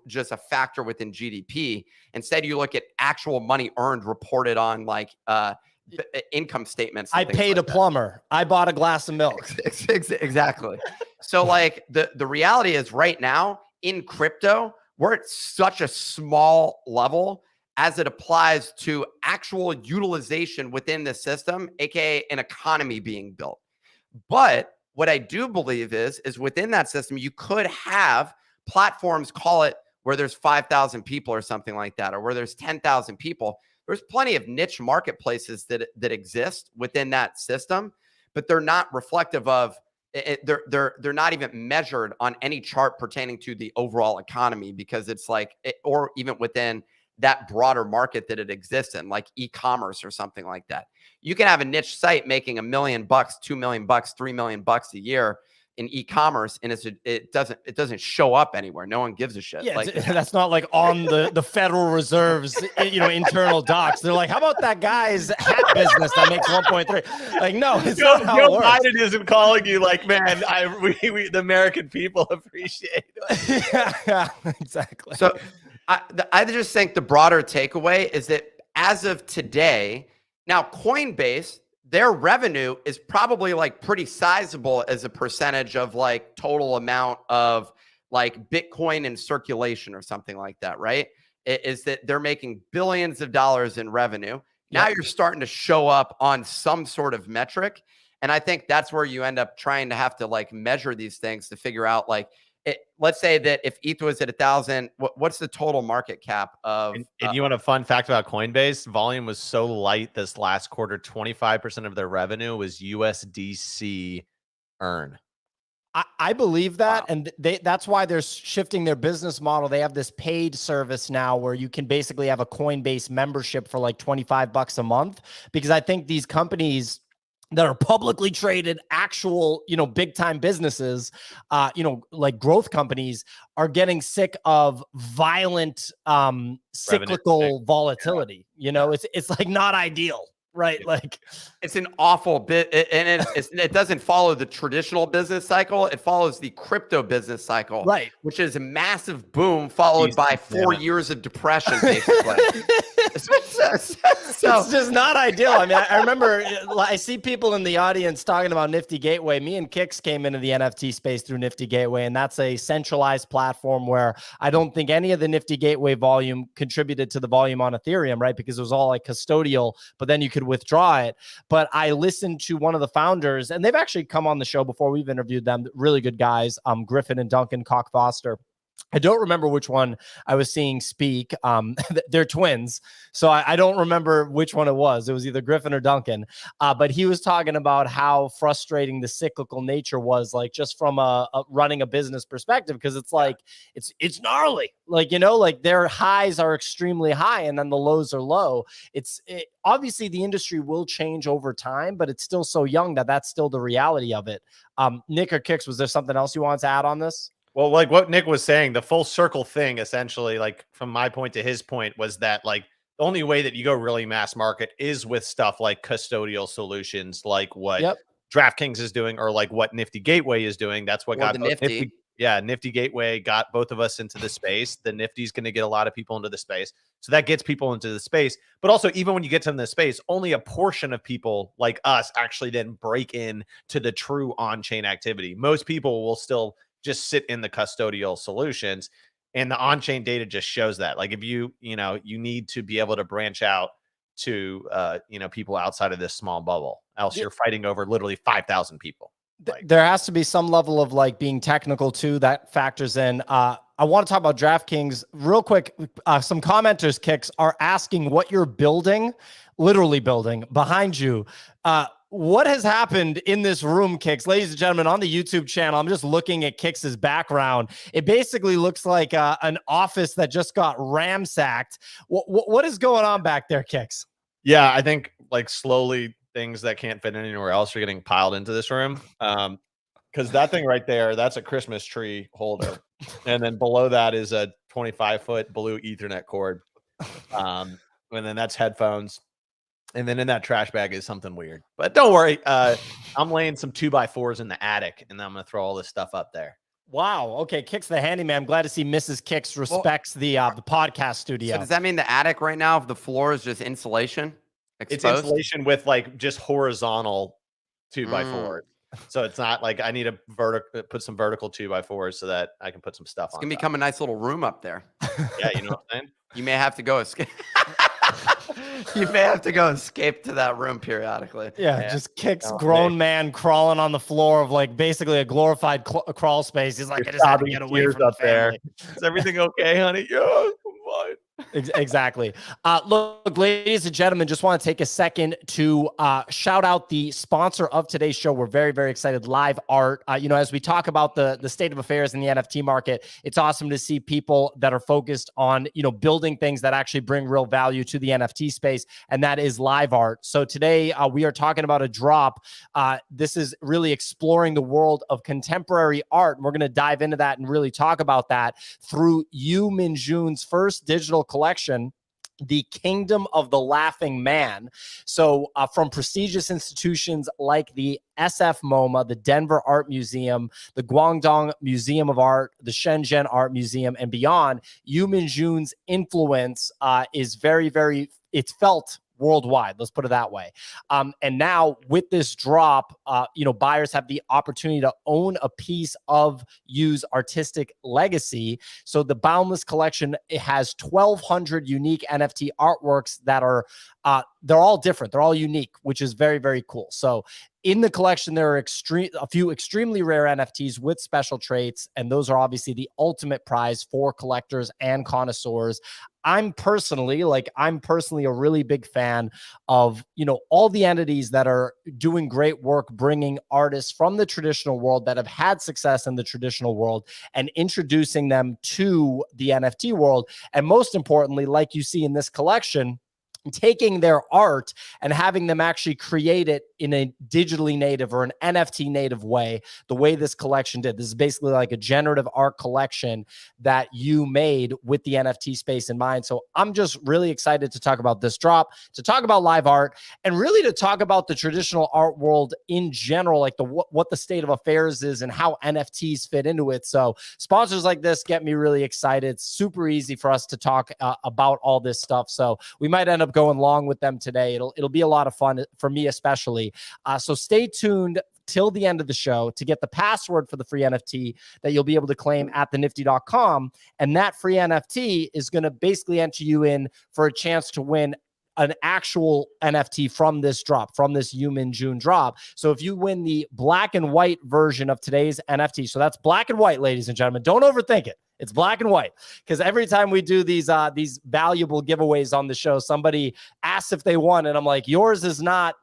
just a factor within GDP. Instead, you look at actual money earned reported on like income statements. I paid a plumber. I bought a glass of milk. Exactly. So like the reality is right now in crypto, we're at such a small level as it applies to actual utilization within the system, aka an economy being built. But what I do believe is within that system, you could have platforms, call it where there's 5,000 people or something like that, or where there's 10,000 people. There's plenty of niche marketplaces that exist within that system, but they're not reflective of it. They're not even measured on any chart pertaining to the overall economy, because it's like, or even within that broader market that it exists in, like e-commerce or something like that. You can have a niche site making $1 million, $2 million, $3 million a year in e-commerce, and it doesn't show up anywhere. No one gives a shit. Yeah, like that's not like on the Federal Reserve's internal docs. They're like, how about that guy's hat business that makes 1.3? Like, no, it's not how it works. Joe Biden isn't calling you like, man, we the American people appreciate it. Yeah, exactly. So I just think the broader takeaway is that as of today, now Coinbase, their revenue is probably like pretty sizable as a percentage of like total amount of like Bitcoin in circulation or something like that, right? Is that they're making billions of dollars in revenue. Now you're starting to show up on some sort of metric. And I think that's where you end up trying to have to like measure these things to figure out like, let's say that if ETH was at 1,000, what's the total market cap of? And you want a fun fact about Coinbase? Volume was so light this last quarter, 25% of their revenue was USDC earn. I believe that, and that's why they're shifting their business model. They have this paid service now where you can basically have a Coinbase membership for like $25 a month, because I think these companies that are publicly traded, actual, big time businesses, like growth companies, are getting sick of violent, cyclical volatility. It's like not ideal. right? Like it's an awful bit, and it doesn't follow the traditional business cycle. It follows the crypto business cycle, right? Which is a massive boom followed by 4 years of depression, basically. It's just not ideal. I mean, I remember I see people in the audience talking about Nifty Gateway. Me and Kix came into the NFT space through Nifty Gateway, and that's a centralized platform where I don't think any of the Nifty Gateway volume contributed to the volume on Ethereum, right? Because it was all like custodial, but then you could withdraw it. But I listened to one of the founders, and they've actually come on the show before. We've interviewed them. Really good guys, Griffin and Duncan Cock-Foster. I don't remember which one I was seeing speak. They're twins, so I don't remember which one it was. It was either Griffin or Duncan. But he was talking about how frustrating the cyclical nature was, like just from a running a business perspective, because it's like it's gnarly. Like, you know, like their highs are extremely high and then the lows are low. Obviously the industry will change over time, but it's still so young that that's still the reality of it. Nick or Kix, was there something else you wanted to add on this? Well, like what Nick was saying, the full circle thing, essentially, like from my point to his point, was that like the only way that you go really mass market is with stuff like custodial solutions, like what DraftKings is doing, or like what Nifty Gateway is doing. That's what got the Nifty. Nifty Gateway got both of us into the space. The Nifty's going to get a lot of people into the space. So that gets people into the space. But also, even when you get to the space, only a portion of people like us actually then break in to the true on-chain activity. Most people will still just sit in the custodial solutions, and the on-chain data just shows that. Like if you need to be able to branch out to people outside of this small bubble, else you're fighting over literally 5,000 people. There has to be some level of like being technical too that factors in. I want to talk about DraftKings real quick. Some commenters, Kix, are asking what you're building, literally building behind you. What has happened in this room, Kix? Ladies and gentlemen, on the YouTube channel, I'm just looking at Kix's background. It basically looks like an office that just got ransacked. What is going on back there, Kix? Yeah, I think like slowly things that can't fit anywhere else are getting piled into this room. Because that thing right there, that's a Christmas tree holder. And then below that is a 25-foot blue Ethernet cord. And then that's headphones. And then in that trash bag is something weird. But don't worry. I'm laying some 2x4s in the attic, and then I'm going to throw all this stuff up there. Wow. Okay. Kix the handyman. I'm glad to see Mrs. Kix respects the podcast studio. So does that mean the attic right now, the floor is just insulation? Exposed? It's insulation with like just horizontal 2x4s. So it's not like I need to put some vertical 2x4s so that I can put some stuff on. It's going to become a nice little room up there. Yeah, you know what I'm saying? You may have to go escape. You may have to go escape to that room periodically. Yeah. Just Kix grown man crawling on the floor of like basically a glorified crawl space. He's like, I just had to get away from up the family. there. Is everything okay, honey? Yeah, come on. Exactly. Look, ladies and gentlemen, just want to take a second to shout out the sponsor of today's show. We're very, very excited. LiveArt. As we talk about the state of affairs in the NFT market, it's awesome to see people that are focused on, building things that actually bring real value to the NFT space, and that is LiveArt. So today we are talking about a drop. This is really exploring the world of contemporary art, and we're going to dive into that and really talk about that through Yu Minjun's first digital collection, The Kingdom of the Laughing Man. So from prestigious institutions like the SF MoMA, the Denver Art Museum, the Guangdong Museum of Art, the Shenzhen Art Museum, and beyond, Yu Minjun's influence is very, very, it's felt worldwide. Let's put it that way. And now with this drop, buyers have the opportunity to own a piece of Yu's artistic legacy. So the Boundless collection, it has 1,200 unique NFT artworks that are, they're all different. They're all unique, which is very, very cool. So in the collection, there are a few extremely rare NFTs with special traits, and those are obviously the ultimate prize for collectors and connoisseurs. I'm personally a really big fan of, all the entities that are doing great work, bringing artists from the traditional world that have had success in the traditional world and introducing them to the NFT world. And most importantly, like you see in this collection, taking their art and having them actually create it in a digitally native or an NFT native way, the way this collection did. This is basically like a generative art collection that you made with the NFT space in mind. So I'm just really excited to talk about this drop, to talk about LiveArt, and really to talk about the traditional art world in general, like what the state of affairs is and how NFTs fit into it. So sponsors like this get me really excited. It's super easy for us to talk about all this stuff. So we might end up going long with them today. It'll be a lot of fun for me, especially. So stay tuned till the end of the show to get the password for the free NFT that you'll be able to claim at thenifty.com. And that free NFT is going to basically enter you in for a chance to win an actual NFT from this drop, from this Human June drop. So if you win the black and white version of today's NFT, so that's black and white, ladies and gentlemen, don't overthink it. It's black and white, because every time we do these valuable giveaways on the show, somebody asks if they won, and I'm like, yours is not,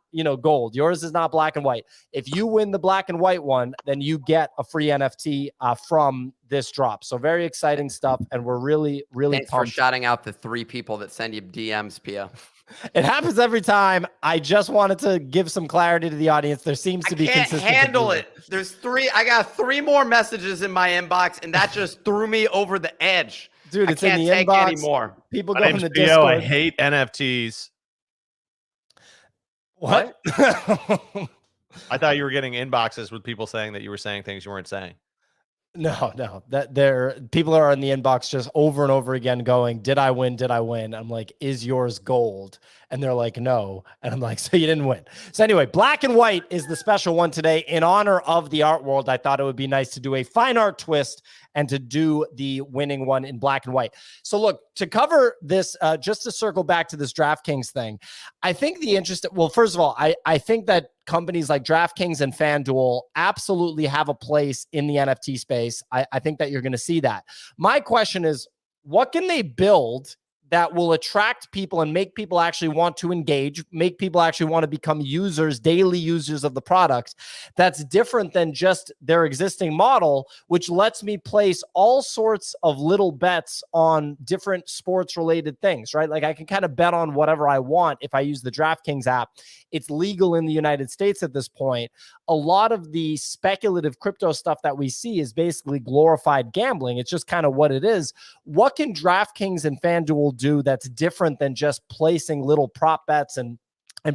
gold. Yours is not black and white. If you win the black and white one, then you get a free NFT from this drop. So very exciting stuff, and we're really, really Thanks pumped. for shouting out the 3 people that send you DMs, Pia. It happens every time. I just wanted to give some clarity to the audience. There seems to be consistency. I can't handle it. I got 3 more messages in my inbox, and that just threw me over the edge. Dude, it's I can't in the take inbox anymore. People My go in name's the Theo. Discord. I hate NFTs. What? I thought you were getting inboxes with people saying that you were saying things you weren't saying. No, that people are in the inbox just over and over again going, did I win? Did I win? I'm like, is yours gold? And they're like, no. And I'm like, so you didn't win. So anyway, black and white is the special one today. In honor of the art world, I thought it would be nice to do a fine art twist and to do the winning one in black and white. So look, to cover this, just to circle back to this DraftKings thing, I think first of all, I think that companies like DraftKings and FanDuel absolutely have a place in the NFT space. I think that you're going to see that. My question is, what can they build that will attract people and make people actually want to engage, make people actually want to become users, daily users of the product, that's different than just their existing model, which lets me place all sorts of little bets on different sports related things, right? Like I can kind of bet on whatever I want if I use the DraftKings app. It's legal in the United States at this point. A lot of the speculative crypto stuff that we see is basically glorified gambling. It's just kind of what it is. What can DraftKings and FanDuel do that's different than just placing little prop bets and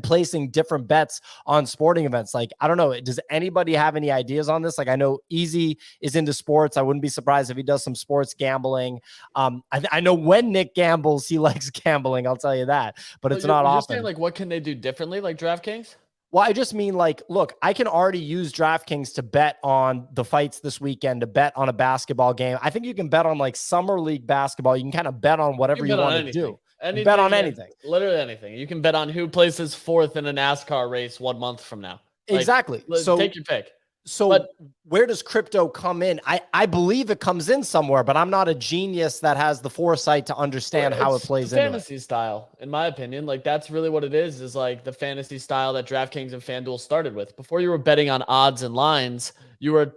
placing different bets on sporting events? Like, I don't know. Does anybody have any ideas on this? Like, I know Easy is into sports. I wouldn't be surprised if he does some sports gambling. I know when Nick gambles, he likes gambling. I'll tell you that, but it's not often. Saying, like, what can they do differently, like DraftKings? Well, I just mean, like, look, I can already use DraftKings to bet on the fights this weekend, to bet on a basketball game. I think you can bet on like summer league basketball. You can kind of bet on whatever you want to do. Anything, bet on anything. Literally anything. You can bet on who places 4th in a NASCAR race 1 month from now. Like, exactly. So take your pick. So where does crypto come in? I believe it comes in somewhere, but I'm not a genius that has the foresight to understand how it plays into fantasy style, in my opinion. Like, that's really what it is like the fantasy style that DraftKings and FanDuel started with. Before you were betting on odds and lines, you were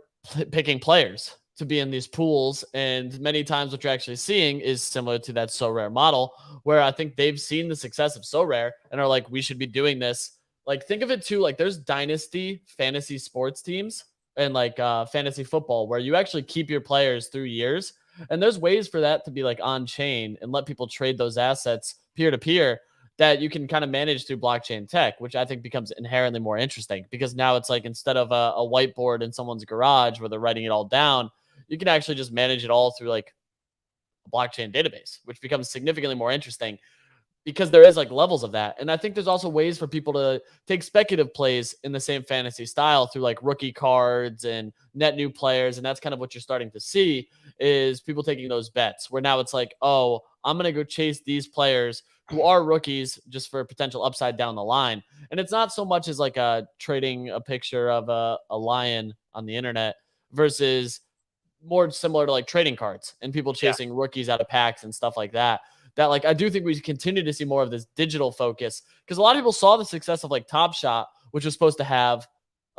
picking players to be in these pools. And many times what you're actually seeing is similar to that So Rare model, where I think they've seen the success of So Rare and are like, we should be doing this. Like, think of it too, like there's dynasty fantasy sports teams and like fantasy football where you actually keep your players through years. And there's ways for that to be like on chain and let people trade those assets peer to peer that you can kind of manage through blockchain tech, which I think becomes inherently more interesting because now it's like instead of a whiteboard in someone's garage where they're writing it all down, you can actually just manage it all through like a blockchain database, which becomes significantly more interesting because there is like levels of that. And I think there's also ways for people to take speculative plays in the same fantasy style through like rookie cards and net new players. And that's kind of what you're starting to see is people taking those bets where now it's like, oh, I'm going to go chase these players who are rookies just for potential upside down the line. And it's not so much as like trading a picture of a lion on the internet versus more similar to like trading cards and people chasing rookies out of packs and stuff like that. That like, I do think we continue to see more of this digital focus because a lot of people saw the success of like Top Shot, which was supposed to have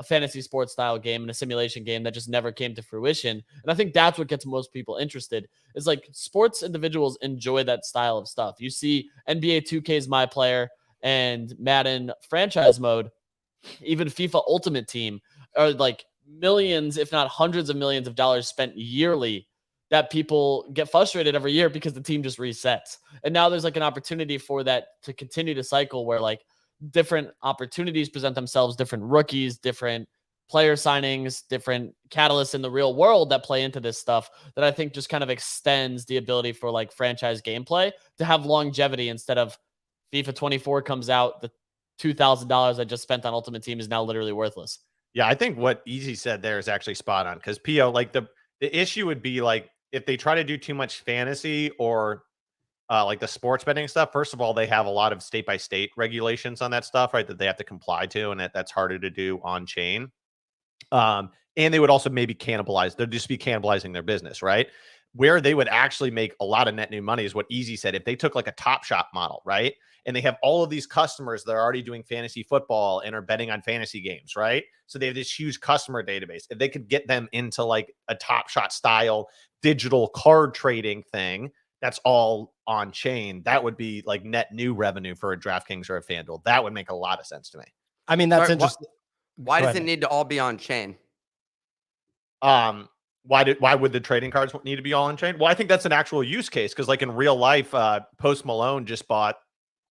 a fantasy sports style game and a simulation game that just never came to fruition. And I think that's what gets most people interested, is like sports individuals enjoy that style of stuff. You see NBA 2K's My Player and Madden franchise mode, even FIFA Ultimate Team, are like millions, if not hundreds of millions of dollars spent yearly that people get frustrated every year because the team just resets. And now there's like an opportunity for that to continue to cycle, where like different opportunities present themselves, different rookies, different player signings, different catalysts in the real world that play into this stuff, that I think just kind of extends the ability for like franchise gameplay to have longevity, instead of FIFA 24 comes out, the $2,000 I just spent on Ultimate Team is now literally worthless. Yeah, I think what Easy said there is actually spot on, because PO, like the issue would be like if they try to do too much fantasy or like the sports betting stuff. First of all, they have a lot of state by state regulations on that stuff, right? That they have to comply to, and that's harder to do on chain. And they would also maybe cannibalize. They'd just be cannibalizing their business, right? Where they would actually make a lot of net new money is what Easy said. If they took like a Top Shot model, right? And they have all of these customers that are already doing fantasy football and are betting on fantasy games, right? So they have this huge customer database. If they could get them into like a Top Shot style digital card trading thing that's all on chain, that would be like net new revenue for a DraftKings or a FanDuel. That would make a lot of sense to me. I mean, that's interesting. Why does it need to all be on chain? Why would the trading cards need to be all on chain? Well, I think that's an actual use case, because like in real life, Post Malone just bought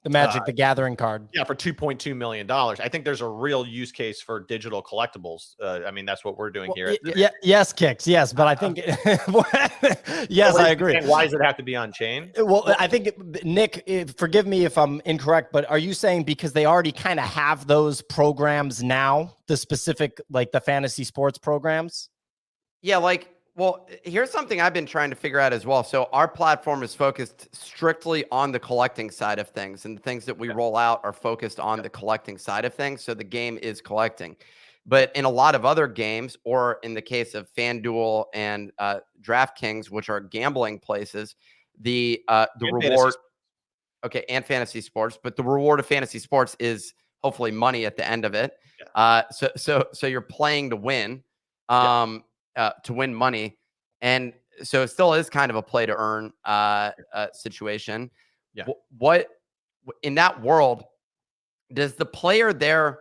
the Magic the Gathering card. Yeah, for $2.2 million. I think there's a real use case for digital collectibles. I mean, that's what we're doing here. Yes, Kicks. Yes, but I think yes, I agree. Why does it have to be on chain? Well, I think Nick, forgive me if I'm incorrect, but are you saying because they already kind of have those programs now, the specific like the fantasy sports programs? Yeah, like, well, here's something I've been trying to figure out as well. So our platform is focused strictly on the collecting side of things, and the things that we roll out are focused on the collecting side of things. So the game is collecting. But in a lot of other games, or in the case of FanDuel and DraftKings, which are gambling places, the reward, okay, and fantasy sports, but the reward of fantasy sports is hopefully money at the end of it. Yeah. So you're playing to win. To win money. And so it still is kind of a play to earn situation. Yeah. What in that world, does the player there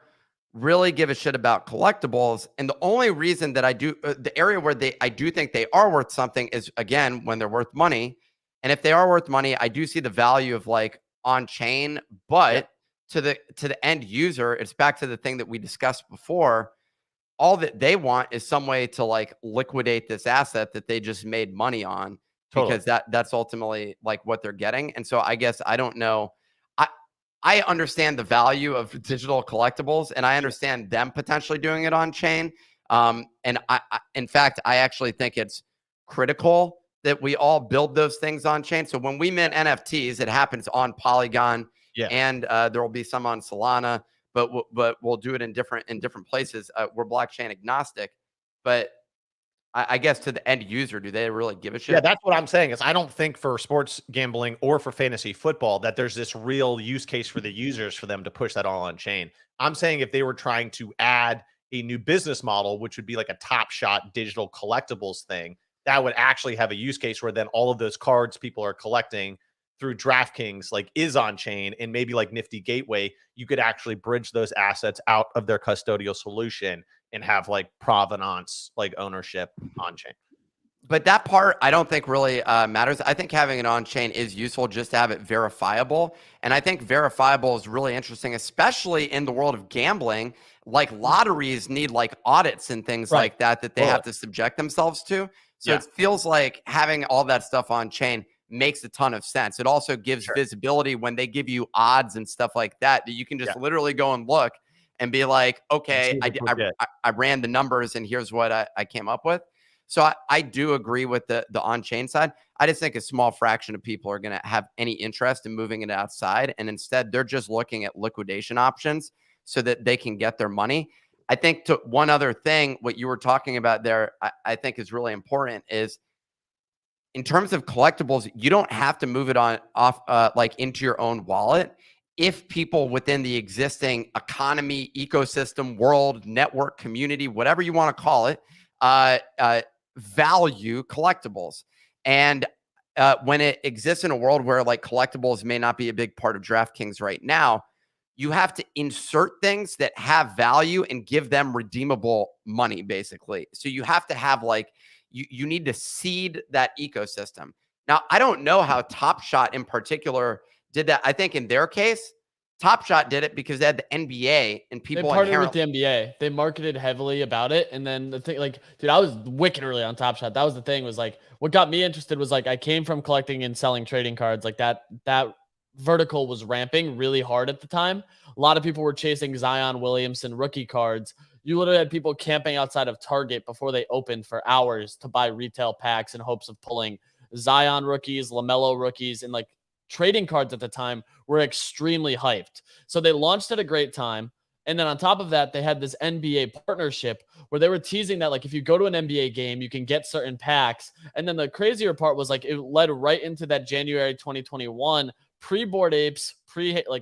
really give a shit about collectibles? And the only reason that I do, the area where I do think they are worth something is, again, when they're worth money. And if they are worth money, I do see the value of like on chain, but to the end user, it's back to the thing that we discussed before. All that they want is some way to like liquidate this asset that they just made money on, because that's ultimately like what they're getting. And so I guess I don't know. I understand the value of digital collectibles, and I understand them potentially doing it on chain. And in fact, I actually think it's critical that we all build those things on chain. So when we mint NFTs, it happens on Polygon, and there will be some on Solana. But we'll do it in different places. We're blockchain agnostic, but I guess to the end user, do they really give a shit? Yeah, that's what I'm saying. Is I don't think for sports gambling or for fantasy football that there's this real use case for the users for them to push that all on chain. I'm saying if they were trying to add a new business model, which would be like a Top Shot digital collectibles thing, that would actually have a use case where then all of those cards people are collecting through DraftKings like is on chain, and maybe like Nifty Gateway, you could actually bridge those assets out of their custodial solution and have like provenance, like ownership on chain. But that part I don't think really matters. I think having it on chain is useful just to have it verifiable. And I think verifiable is really interesting, especially in the world of gambling. Like lotteries need like audits and things like that they have to subject themselves to. So it feels like having all that stuff on chain makes a ton of sense. It also gives visibility when they give you odds and stuff like that, that you can just literally go and look and be like, okay, I ran the numbers and here's what I came up with. So I do agree with the on-chain side. I just think a small fraction of people are going to have any interest in moving it outside. And instead, they're just looking at liquidation options so that they can get their money. I think to one other thing, what you were talking about there, I think is really important is, in terms of collectibles, you don't have to move it off like into your own wallet. if people within the existing economy, ecosystem, world, network, community, whatever you want to call it, value collectibles. And when it exists in a world where like collectibles may not be a big part of DraftKings right now, you have to insert things that have value and give them redeemable money, basically. So you have to have like, you need to seed that ecosystem. Now, I don't know how Top Shot in particular did that. I think in their case, Top Shot did it because they had the NBA and people They partnered with the NBA. They marketed heavily about it. And then the thing, like, dude, I was wicked early on Top Shot. That was the thing, was like, what got me interested was like, I came from collecting and selling trading cards. Like that vertical was ramping really hard at the time. A lot of people were chasing Zion Williamson rookie cards. You literally had people camping outside of Target before they opened for hours to buy retail packs in hopes of pulling Zion rookies, LaMelo rookies, and like trading cards at the time were extremely hyped. So they launched at a great time. And then on top of that, they had this NBA partnership where they were teasing that, like, if you go to an NBA game, you can get certain packs. And then the crazier part was like, it led right into that January 2021 pre-Bored Apes,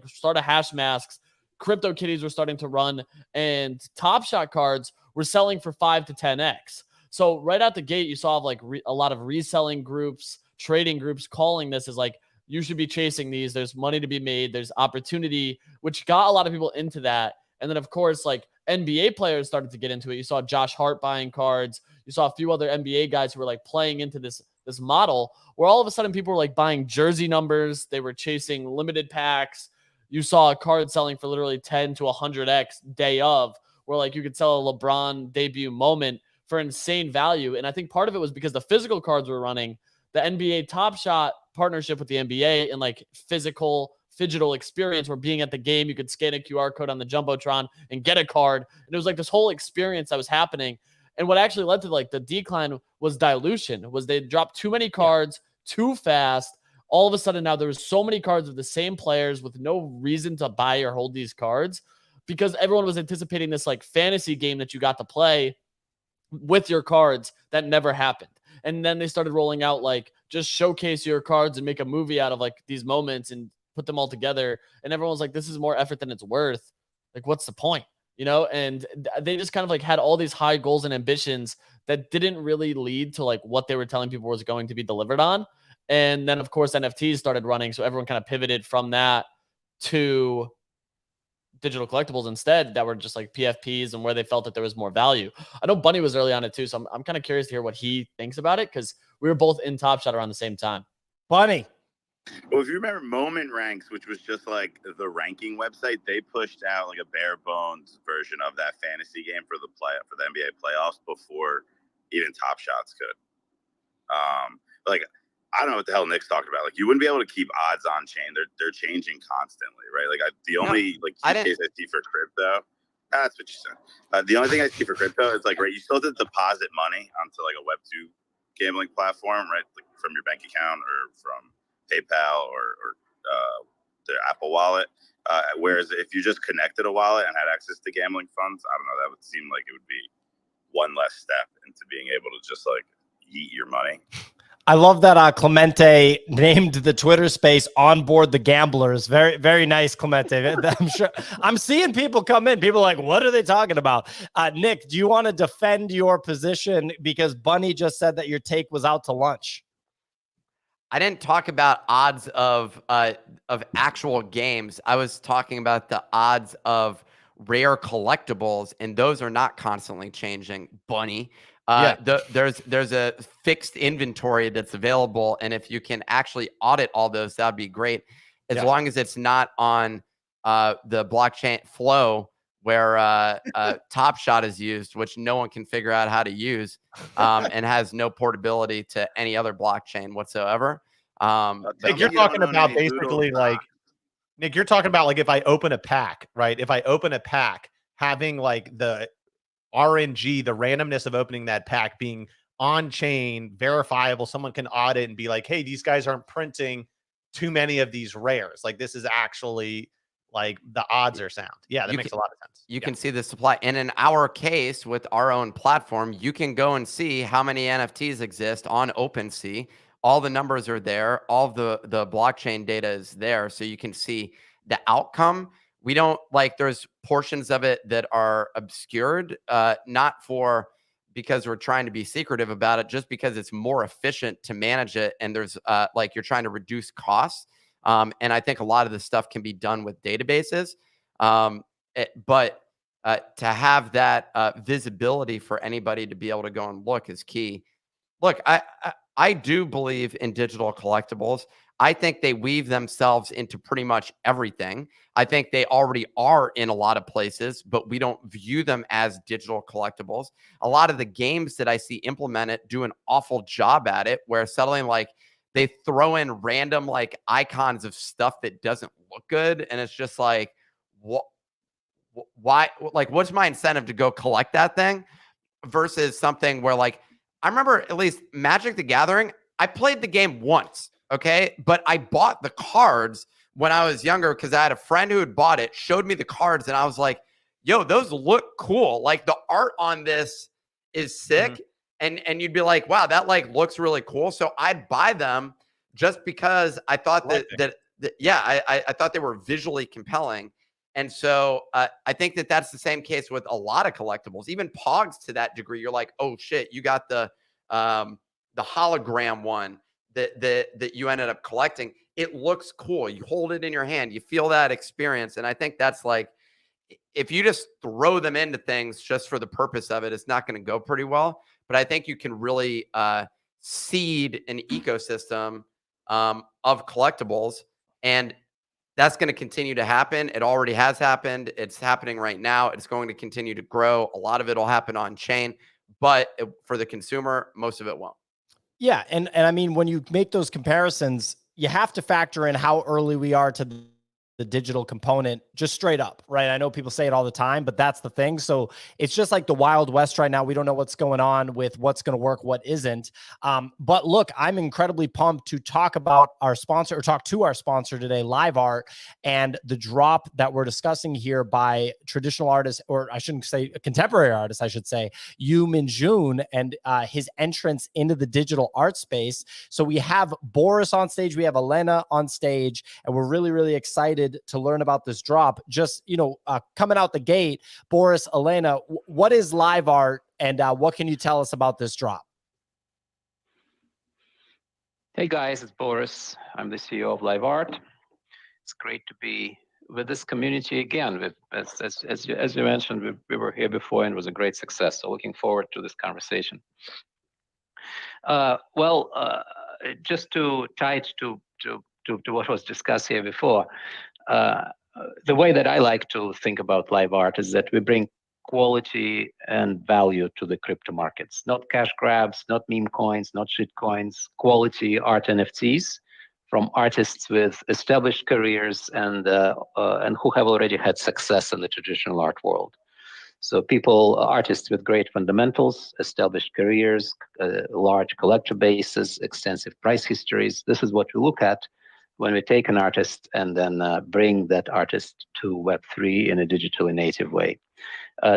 start of hash masks, Crypto Kitties were starting to run, and Top Shot cards were selling for 5 to 10x. So right out the gate, you saw like a lot of reselling groups, trading groups calling this as like, you should be chasing these. There's money to be made. There's opportunity, which got a lot of people into that. And then, of course, like NBA players started to get into it. You saw Josh Hart buying cards. You saw a few other NBA guys who were like playing into this model where all of a sudden people were like buying jersey numbers. They were chasing limited packs. You saw a card selling for literally 10 to 100x day of, where like you could sell a LeBron debut moment for insane value. And I think part of it was because the physical cards were running. The NBA Top Shot partnership with the NBA and like phygital experience where being at the game, you could scan a QR code on the Jumbotron and get a card. And it was like this whole experience that was happening. And what actually led to like the decline was dilution, was they dropped too many cards too fast. All of a sudden now there was so many cards of the same players with no reason to buy or hold these cards because everyone was anticipating this like fantasy game that you got to play with your cards that never happened. And then they started rolling out like just showcase your cards and make a movie out of like these moments and put them all together. And everyone's like, this is more effort than it's worth. Like, what's the point? You know, and they just kind of like had all these high goals and ambitions that didn't really lead to like what they were telling people was going to be delivered on. And then, of course, NFTs started running. So everyone kind of pivoted from that to digital collectibles instead that were just like PFPs and where they felt that there was more value. I know Bunny was early on it too. So I'm kind of curious to hear what he thinks about it because we were both in Top Shot around the same time. Bunny. Well, if you remember Moment Ranks, which was just like the ranking website, they pushed out like a bare bones version of that fantasy game for the NBA playoffs before even Top Shots could. Like, I don't know what the hell Nick's talking about. Like, you wouldn't be able to keep odds on chain. They're changing constantly, right? Like, the only case I see for crypto, that's what you said. The only thing I see for crypto is like, right, you still have to deposit money onto like a Web2 gambling platform, right? Like from your bank account or from PayPal or their Apple Wallet. Whereas if you just connected a wallet and had access to gambling funds, I don't know, that would seem like it would be one less step into being able to just like yeet your money. I love that Clemente named the Twitter space On Board the Gamblers. Very, very nice, Clemente. I'm sure I'm seeing people come in. People are like, what are they talking about? Nick, do you want to defend your position? Because Bunny just said that your take was out to lunch. I didn't talk about odds of actual games. I was talking about the odds of rare collectibles, and those are not constantly changing, Bunny. There's a fixed inventory that's available, and if you can actually audit all those, that'd be great. As long as it's not on the blockchain flow where Top Shot is used, which no one can figure out how to use, and has no portability to any other blockchain whatsoever. Nick, you're talking about basically like, Nick, you're talking about like if I open a pack, right? If I open a pack, having like the RNG, the randomness of opening that pack being on chain, verifiable, someone can audit and be like, hey, these guys aren't printing too many of these rares. Like this is actually like the odds are sound. Yeah, that makes a lot of sense. You can see the supply. And in our case with our own platform, you can go and see how many NFTs exist on OpenSea. All the numbers are there. All the blockchain data is there. So you can see the outcome. We don't like, there's portions of it that are obscured, not because we're trying to be secretive about it, just because it's more efficient to manage it. And there's like, you're trying to reduce costs. And I think a lot of this stuff can be done with databases. But to have that visibility for anybody to be able to go and look is key. Look, I do believe in digital collectibles. I think they weave themselves into pretty much everything. I think they already are in a lot of places, but we don't view them as digital collectibles. A lot of the games that I see implemented do an awful job at it, where suddenly like they throw in random like icons of stuff that doesn't look good. And it's just like, what? Why? Like, what's my incentive to go collect that thing versus something where like, I remember at least Magic the Gathering, I played the game once, okay? But I bought the cards when I was younger because I had a friend who had bought it, showed me the cards, and I was like, yo, those look cool. Like, the art on this is sick. And you'd be like, wow, that like looks really cool. So I'd buy them just because I thought that I thought they were visually compelling. And so I think that that's the same case with a lot of collectibles, even Pogs to that degree. You're like, oh shit, you got the hologram one that you ended up collecting. It looks cool. You hold it in your hand. You feel that experience. And I think that's like, if you just throw them into things just for the purpose of it, it's not going to go pretty well. But I think you can really seed an ecosystem of collectibles. And that's going to continue to happen. It already has happened. It's happening right now. It's going to continue to grow. A lot of it will happen on chain, but for the consumer, most of it won't. Yeah. And I mean, when you make those comparisons, you have to factor in how early we are to the digital component, just straight up, right? I know people say it all the time, but that's the thing. So it's just like the Wild West right now. We don't know what's going on with what's going to work, what isn't. But look, I'm incredibly pumped to talk about our sponsor, or talk to our sponsor today, LiveArt, and the drop that we're discussing here by traditional artist, or I shouldn't say a contemporary artist, I should say, Yu Minjun, and his entrance into the digital art space. So we have Boris on stage, we have Elena on stage, and we're really, really excited to learn about this drop. Just, coming out the gate, Boris, Elena, what is LiveArt, and what can you tell us about this drop? Hey guys, it's Boris. I'm the CEO of LiveArt. It's great to be with this community again. As you mentioned, we were here before and it was a great success. So looking forward to this conversation. Just to tie it to what was discussed here before, the way that I like to think about LiveArt is that we bring quality and value to the crypto markets. Not cash grabs, not meme coins, not shit coins, quality art NFTs from artists with established careers and who have already had success in the traditional art world. So artists with great fundamentals, established careers, large collector bases, extensive price histories. This is what we look at when we take an artist and then bring that artist to Web3 in a digitally native way.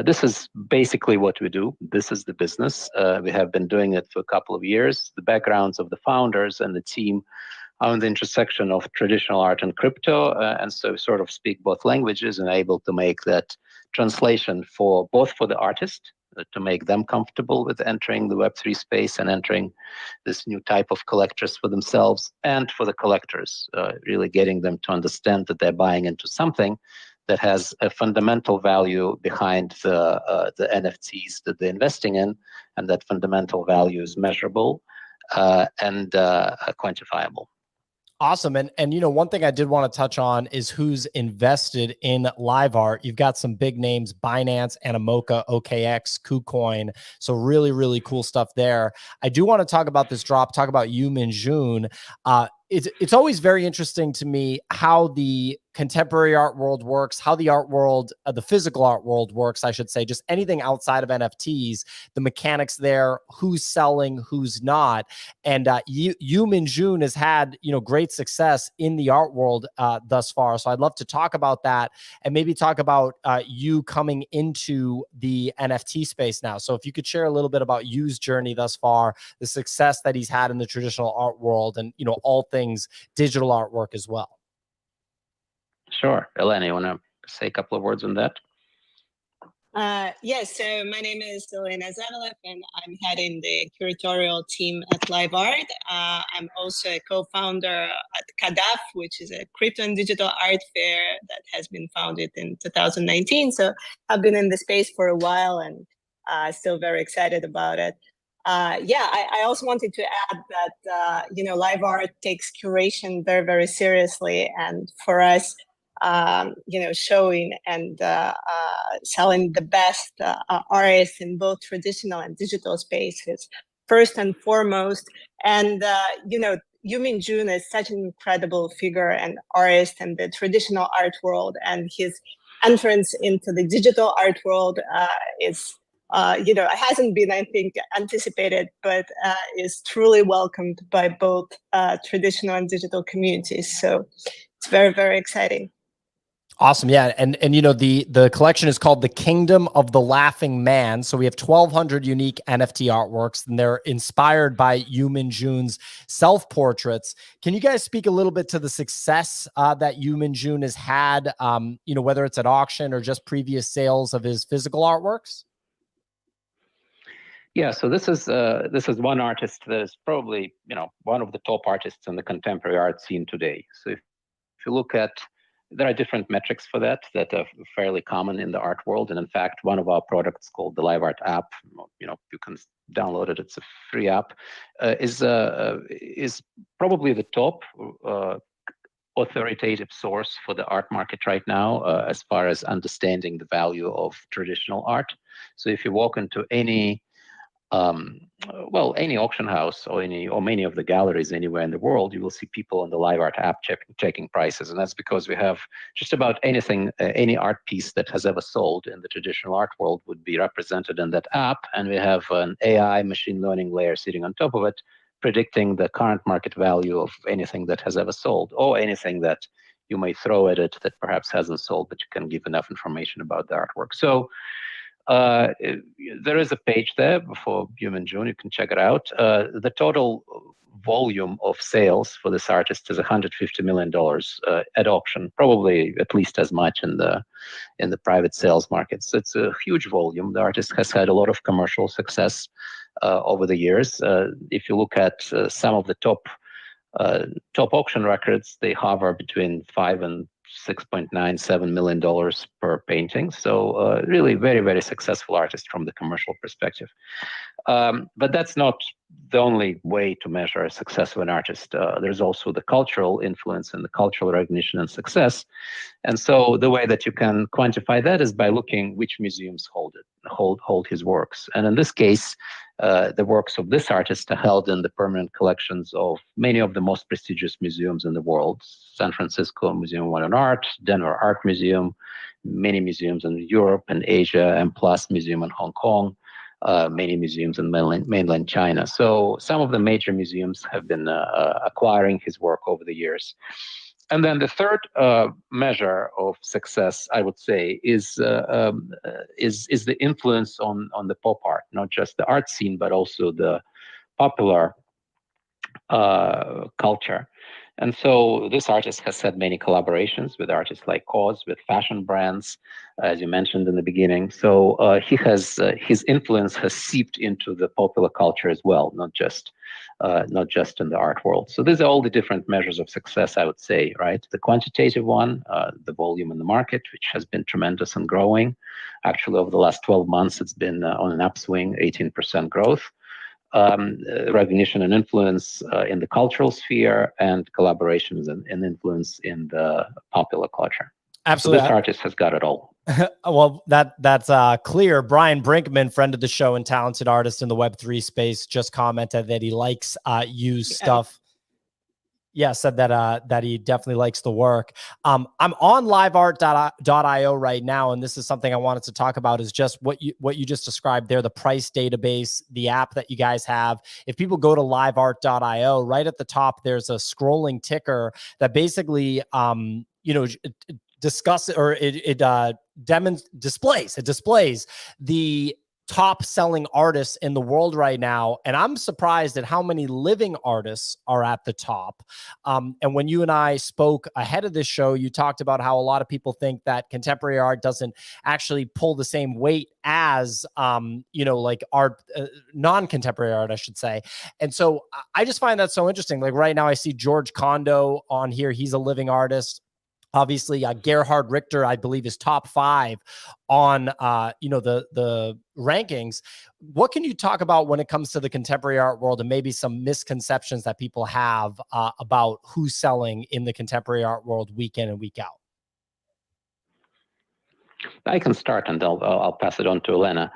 This is basically what we do. This is the business. We have been doing it for a couple of years. The backgrounds of the founders and the team are on the intersection of traditional art and crypto, and so sort of speak both languages and able to make that translation for the artist, to make them comfortable with entering the Web3 space and entering this new type of collectors for themselves, and for the collectors, really getting them to understand that they're buying into something that has a fundamental value behind the NFTs that they're investing in, and that fundamental value is measurable and quantifiable. Awesome. And one thing I did want to touch on is who's invested in LiveArt. You've got some big names: Binance, Animoca, OKX, KuCoin. So really, really cool stuff there. I do want to talk about this drop, talk about Yu Minjun. It's always very interesting to me how the contemporary art world works, how the art world, the physical art world works, I should say, just anything outside of NFTs, the mechanics there, who's selling, who's not. And Yu Minjun has had, great success in the art world thus far. So I'd love to talk about that and maybe talk about you coming into the NFT space now. So if you could share a little bit about Yu's journey thus far, the success that he's had in the traditional art world, and, all things digital artwork as well. Sure. Elena, you want to say a couple of words on that? Yes, so my name is Elena Zavalev, and I'm heading the curatorial team at LiveArt. I'm also a co-founder at Kadaf, which is a crypto and digital art fair that has been founded in 2019. So I've been in the space for a while and still very excited about it. I also wanted to add that, LiveArt takes curation very, very seriously. And for us, showing and selling the best artists in both traditional and digital spaces, first and foremost. And, Yumin Jun is such an incredible figure and artist in the traditional art world, and his entrance into the digital art world is, hasn't been, I think, anticipated, but is truly welcomed by both traditional and digital communities. So it's very, very exciting. Awesome. Yeah. And the collection is called The Kingdom of the Laughing Man. So we have 1,200 unique NFT artworks, and they're inspired by Yumin Jun's self-portraits. Can you guys speak a little bit to the success that Yumin Jun has had, whether it's at auction or just previous sales of his physical artworks? Yeah, so this is one artist that is probably, one of the top artists in the contemporary art scene today. So if you look at, there are different metrics for that are fairly common in the art world. And in fact, one of our products called the LiveArt app, you can download it. It's a free app, is probably the top authoritative source for the art market right now, as far as understanding the value of traditional art. So if you walk into any any auction house or many of the galleries anywhere in the world, you will see people on the LiveArt app checking prices. And that's because we have just about anything, any art piece that has ever sold in the traditional art world would be represented in that app. And we have an AI machine learning layer sitting on top of it, predicting the current market value of anything that has ever sold, or anything that you may throw at it that perhaps hasn't sold, but you can give enough information about the artwork. So there is a page there for Yumin Jun. You can check it out. The total volume of sales for this artist is $150 million at auction, probably at least as much in the private sales markets. It's a huge volume. The artist has had a lot of commercial success over the years. If you look at some of the top auction records, they hover between $5 and $6.97 million per painting. So really very, very successful artist from the commercial perspective. But that's not the only way to measure a success of an artist. There's also the cultural influence and the cultural recognition and success. And so the way that you can quantify that is by looking which museums hold his works. And in this case, the works of this artist are held in the permanent collections of many of the most prestigious museums in the world: San Francisco Museum of Modern Art, Denver Art Museum, many museums in Europe and Asia, and plus Museum in Hong Kong, many museums in mainland China. So some of the major museums have been acquiring his work over the years. And then the third measure of success, I would say, is the influence on the pop art, not just the art scene, but also the popular culture. And so this artist has had many collaborations with artists like KAWS, with fashion brands, as you mentioned in the beginning. So he has his influence has seeped into the popular culture as well, not just in the art world. So these are all the different measures of success, I would say, right? The quantitative one, the volume in the market, which has been tremendous and growing. Actually, over the last 12 months, it's been on an upswing, 18% growth. Recognition and influence in the cultural sphere, and collaborations and influence in the popular culture. Absolutely. So this artist has got it all. Well, that's clear. Brian Brinkman, friend of the show and talented artist in the Web3 space, just commented that he likes used stuff. Yeah, said that he definitely likes the work. I'm on liveart.io right now, and this is something I wanted to talk about, is just what you just described there, the price database, the app that you guys have. If people go to liveart.io, right at the top, there's a scrolling ticker that basically displays the top selling artists in the world right now. And I'm surprised at how many living artists are at the top. And when you and I spoke ahead of this show, you talked about how a lot of people think that contemporary art doesn't actually pull the same weight as, like art, non-contemporary art, I should say. And so I just find that so interesting. Like right now I see George Condo on here. He's a living artist. Obviously, Gerhard Richter, I believe, is top 5 on, the rankings. What can you talk about when it comes to the contemporary art world and maybe some misconceptions that people have about who's selling in the contemporary art world week in and week out? I can start, and I'll pass it on to Elena.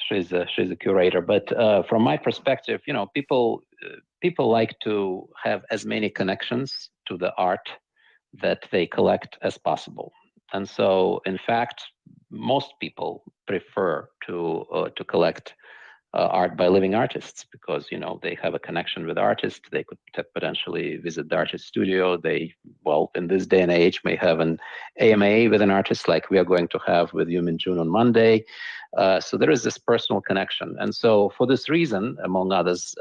She's a curator. But from my perspective, people like to have as many connections to the art that they collect as possible. And so, in fact, most people prefer to collect art by living artists because, they have a connection with artists. They could potentially visit the artist studio. They, in this day and age, may have an AMA with an artist like we are going to have with Yumin Jun on Monday. So there is this personal connection. And so for this reason, among others,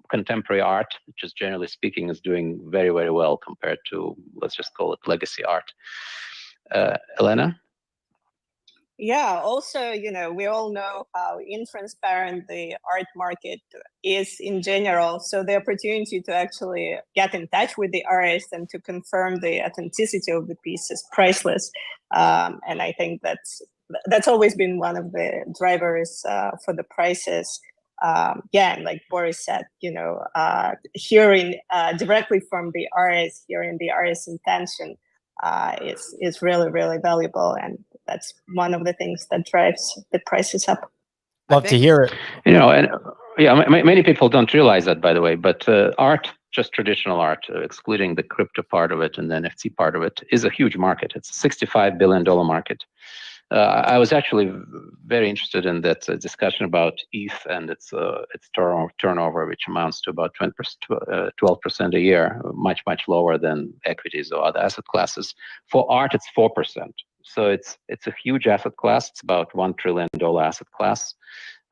contemporary art, just generally speaking, is doing very, very well compared to, let's just call it legacy art. Elena? Yeah, also, we all know how intransparent the art market is in general. So the opportunity to actually get in touch with the artist and to confirm the authenticity of the piece is priceless. And I think that's always been one of the drivers for the prices. And like Boris said, hearing directly from the artist, hearing the artist's intention is really, really valuable. And that's one of the things that drives the prices up. Love to hear it. Many people don't realize that, by the way, but art, just traditional art, excluding the crypto part of it and the NFT part of it, is a huge market. It's a $65 billion market. I was actually very interested in that discussion about ETH and its turnover, which amounts to about 12% a year, much, much lower than equities or other asset classes. For art, it's 4%. So it's a huge asset class. It's about $1 trillion asset class.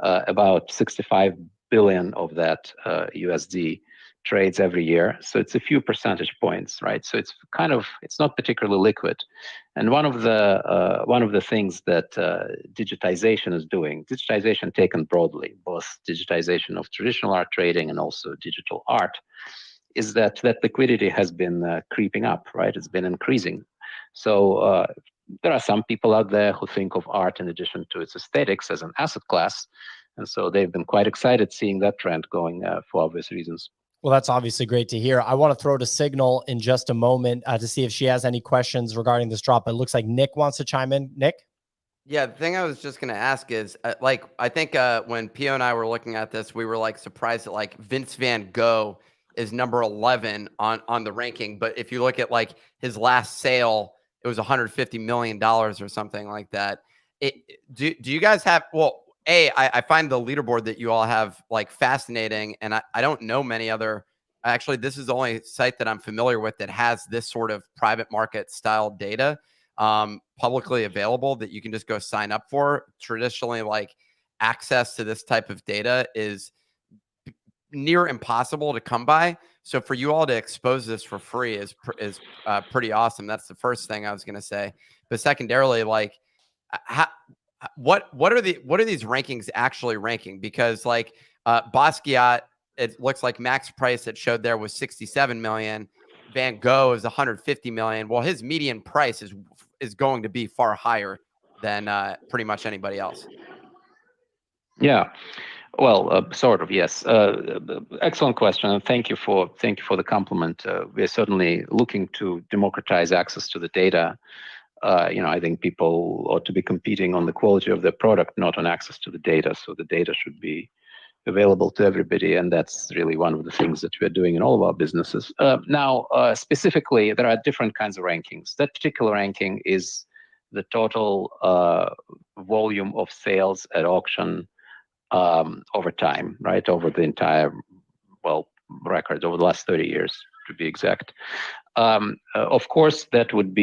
About 65 billion of that USD trades every year. So it's a few percentage points, right? So it's not particularly liquid. And one of the things that digitization is doing, digitization taken broadly, both digitization of traditional art trading and also digital art, is that liquidity has been creeping up, right? It's been increasing. So there are some people out there who think of art in addition to its aesthetics as an asset class. And so they've been quite excited seeing that trend going for obvious reasons. Well, that's obviously great to hear. I want to throw to Signal in just a moment to see if she has any questions regarding this drop. It looks like Nick wants to chime in. Nick? Yeah, the thing I was just going to ask is, I think when Pio and I were looking at this, we were surprised that Vince Van Gogh is number 11 on the ranking. But if you look at his last sale, it was $150 million or something like that. Do you guys have, I find the leaderboard that you all have fascinating, and I don't know many other. Actually, this is the only site that I'm familiar with that has this sort of private market style data publicly available that you can just go sign up for. Traditionally, access to this type of data is near impossible to come by. So for you all to expose this for free is pretty awesome. That's the first thing I was going to say. But secondarily, what are these rankings actually ranking? Because Basquiat, it looks like max price that showed there was 67 million. Van Gogh is 150 million. Well, his median price is going to be far higher than pretty much anybody else. Yeah. Well, sort of, yes. Excellent question, and thank you for the compliment. We're certainly looking to democratize access to the data. I think people ought to be competing on the quality of their product, not on access to the data. So the data should be available to everybody, and that's really one of the things that we're doing in all of our businesses. Now, specifically, there are different kinds of rankings. That particular ranking is the total volume of sales at auction over time, right? Over the entire, record over the last 30 years, to be exact. Of course, that would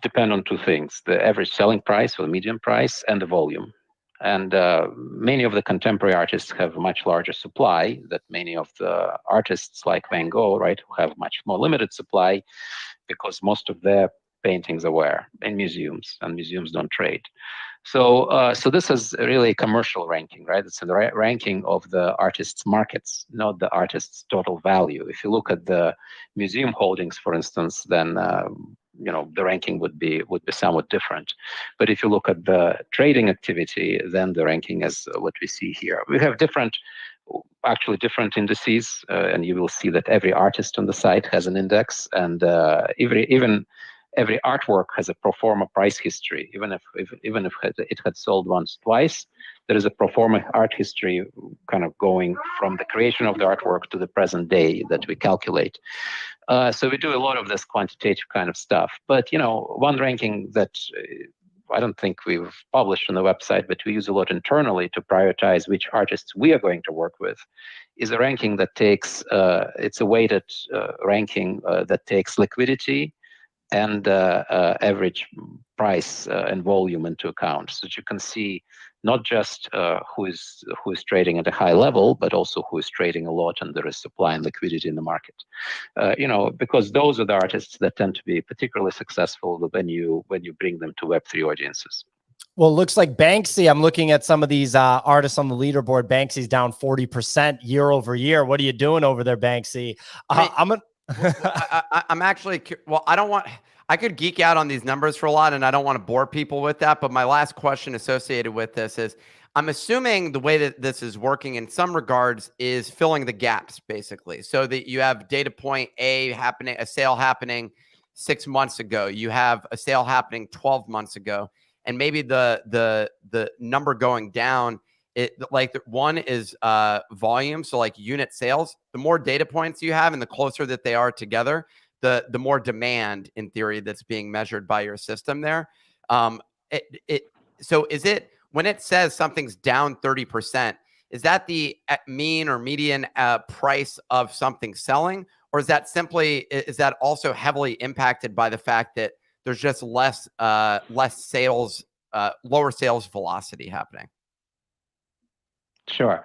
depend on two things: the average selling price or the median price and the volume. And many of the contemporary artists have a much larger supply that many of the artists like Van Gogh, right, who have much more limited supply because most of their paintings are in museums, and museums don't trade. So this is really a commercial ranking, right? It's a ranking of the artist's markets, not the artist's total value. If you look at the museum holdings, for instance, then the ranking would be somewhat different. But if you look at the trading activity, then the ranking is what we see here. We have different indices, and you will see that every artist on the site has an index, and even every artwork has a pro forma price history. Even if it had sold once, twice, there is a pro forma art history kind of going from the creation of the artwork to the present day that we calculate. So we do a lot of this quantitative kind of stuff. But one ranking that I don't think we've published on the website, but we use a lot internally to prioritize which artists we are going to work with, is a ranking that takes it's a weighted ranking that takes liquidity and average price and volume into account, so that you can see not just who is trading at a high level, but also who is trading a lot, and there is supply and liquidity in the market. Because those are the artists that tend to be particularly successful when you bring them to Web3 audiences. Well, it looks like Banksy, I'm looking at some of these artists on the leaderboard. Banksy's down 40% year over year. What are you doing over there, Banksy? I'm actually, well, I could geek out on these numbers for a lot, and I don't want to bore people with that. But my last question associated with this is, I'm assuming the way that this is working in some regards is filling the gaps, basically. So that you have data point A happening, a sale happening 6 months ago. You have a sale happening 12 months ago. And maybe the number going down, one is volume, so like unit sales. The more data points you have and the closer that they are together, the more demand, in theory, that's being measured by your system there. So is it, when it says something's down 30%, is that the mean or median price of something selling? Or is that also heavily impacted by the fact that there's just less sales, lower sales velocity happening? Sure.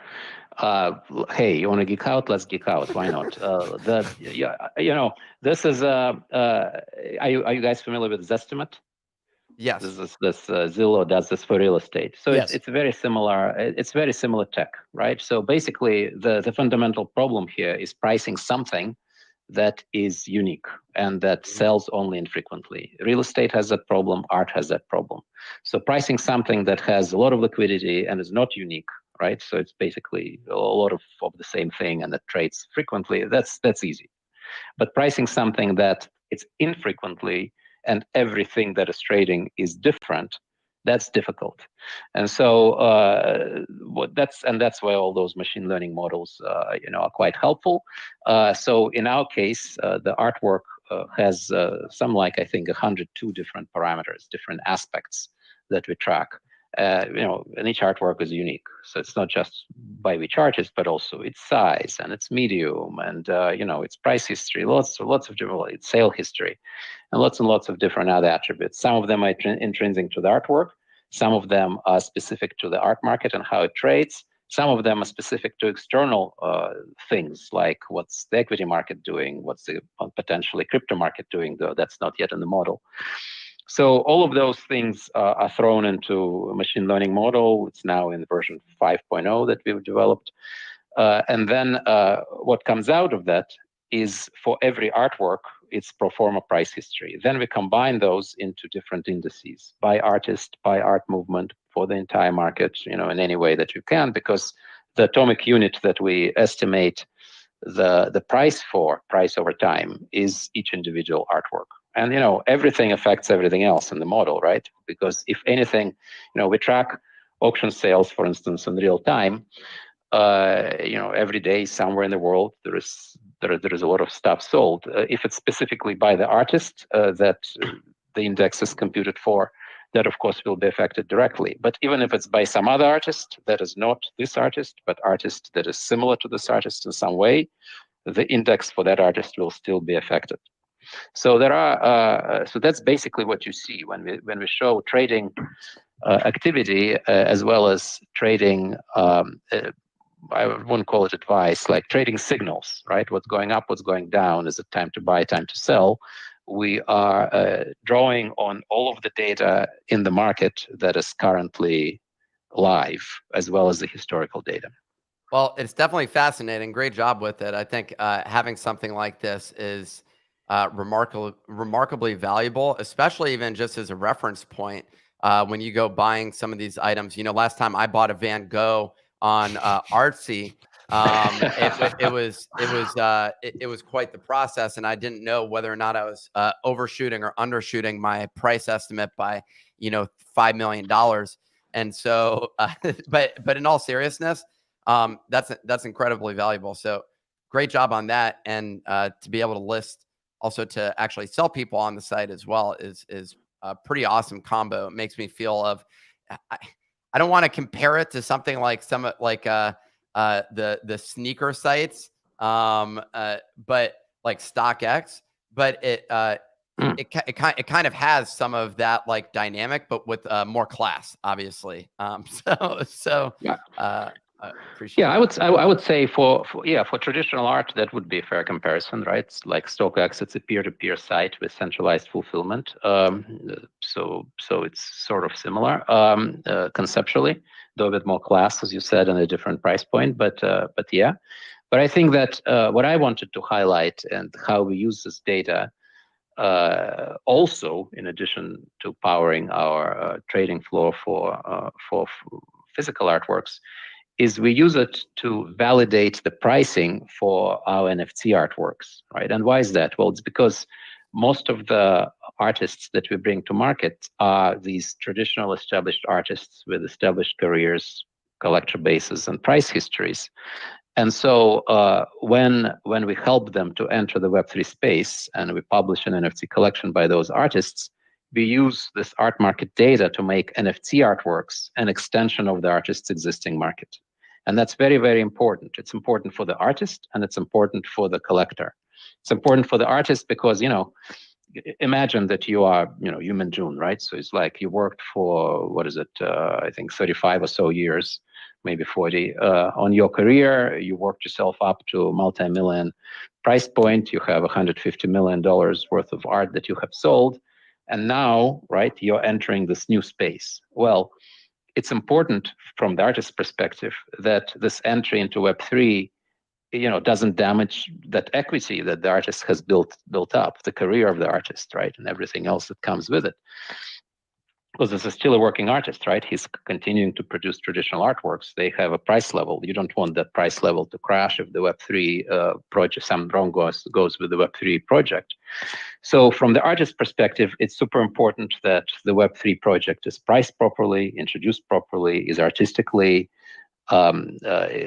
Hey, you want to geek out? Let's geek out. Why not? This is. Are you guys familiar with Zestimate? Yes. This Zillow does this for real estate. So yes. It's very similar. It's very similar tech, right? So basically, the fundamental problem here is pricing something that is unique and that sells only infrequently. Real estate has that problem. Art has that problem. So pricing something that has a lot of liquidity and is not unique, right? So it's basically a lot of the same thing and that trades frequently. That's easy. But pricing something that it's infrequently and everything that is trading is different, that's difficult. And so that's why all those machine learning models are quite helpful. So in our case, the artwork has I think 102 different parameters, different aspects that we track. And each artwork is unique. So it's not just by which artist, but also its size and its medium and its price history, lots of different, its sale history, and lots of different other attributes. Some of them are intrinsic to the artwork. Some of them are specific to the art market and how it trades. Some of them are specific to external things, like what's the equity market doing, what's the potentially crypto market doing, though that's not yet in the model. So all of those things are thrown into a machine learning model. It's now in version 5.0 that we've developed. And then what comes out of that is, for every artwork, it's pro forma price history. Then we combine those into different indices by artist, by art movement, for the entire market, in any way that you can, because the atomic unit that we estimate the price over time is each individual artwork. And everything affects everything else in the model, right? Because if anything, we track auction sales, for instance, in real time. Every day somewhere in the world there is a lot of stuff sold. If it's specifically by the artist that the index is computed for, that of course will be affected directly. But even if it's by some other artist that is not this artist, but artist that is similar to this artist in some way, the index for that artist will still be affected. So there are so that's basically what you see when we show trading activity, as well as trading. I wouldn't call it advice, like trading signals, right? What's going up, what's going down, is it time to buy, time to sell? We are drawing on all of the data in the market that is currently live, as well as the historical data. Well, it's definitely fascinating. Great job with it. I think having something like this is remarkably valuable, especially even just as a reference point when you go buying some of these items. You know, last time I bought a Van Gogh on Artsy, it was quite the process, and I didn't know whether or not I was overshooting or undershooting my price estimate by $5 million. And so, but in all seriousness, that's incredibly valuable. So great job on that, and to be able to list, also to actually sell people on the site as well is a pretty awesome combo. It makes me feel of I don't want to compare it to something like the sneaker sites, but like StockX, but it kind of has some of that like dynamic, but with more class, obviously. So yeah. Appreciate I would say for traditional art, that would be a fair comparison, right? It's like StockX, it's a peer-to-peer site with centralized fulfillment. So it's sort of similar conceptually, though a bit more class, as you said, and a different price point. But yeah. But I think that what I wanted to highlight and how we use this data, also in addition to powering our trading floor for physical artworks, is we use it to validate the pricing for our NFT artworks, right? And why is that? Well, it's because most of the artists that we bring to market are these traditional established artists with established careers, collector bases, and price histories. And so when we help them to enter the Web3 space and we publish an NFT collection by those artists, we use this art market data to make NFT artworks an extension of the artist's existing market. And that's very, very important. It's important for the artist and it's important for the collector. It's important for the artist because, imagine that you are, Human June, right? So it's like you worked for, I think 35 or so years, maybe 40, on your career. You worked yourself up to a multi-million price point. You have $150 million worth of art that you have sold. And now, right, you're entering this new space. Well, it's important from the artist's perspective that this entry into Web3, doesn't damage that equity that the artist has built up, the career of the artist, right, and everything else that comes with it. Because this is still a working artist, right? He's continuing to produce traditional artworks. They have a price level. You don't want that price level to crash if the Web3 project, some wrong goes with the Web3 project. So from the artist's perspective, it's super important that the Web3 project is priced properly, introduced properly, is artistically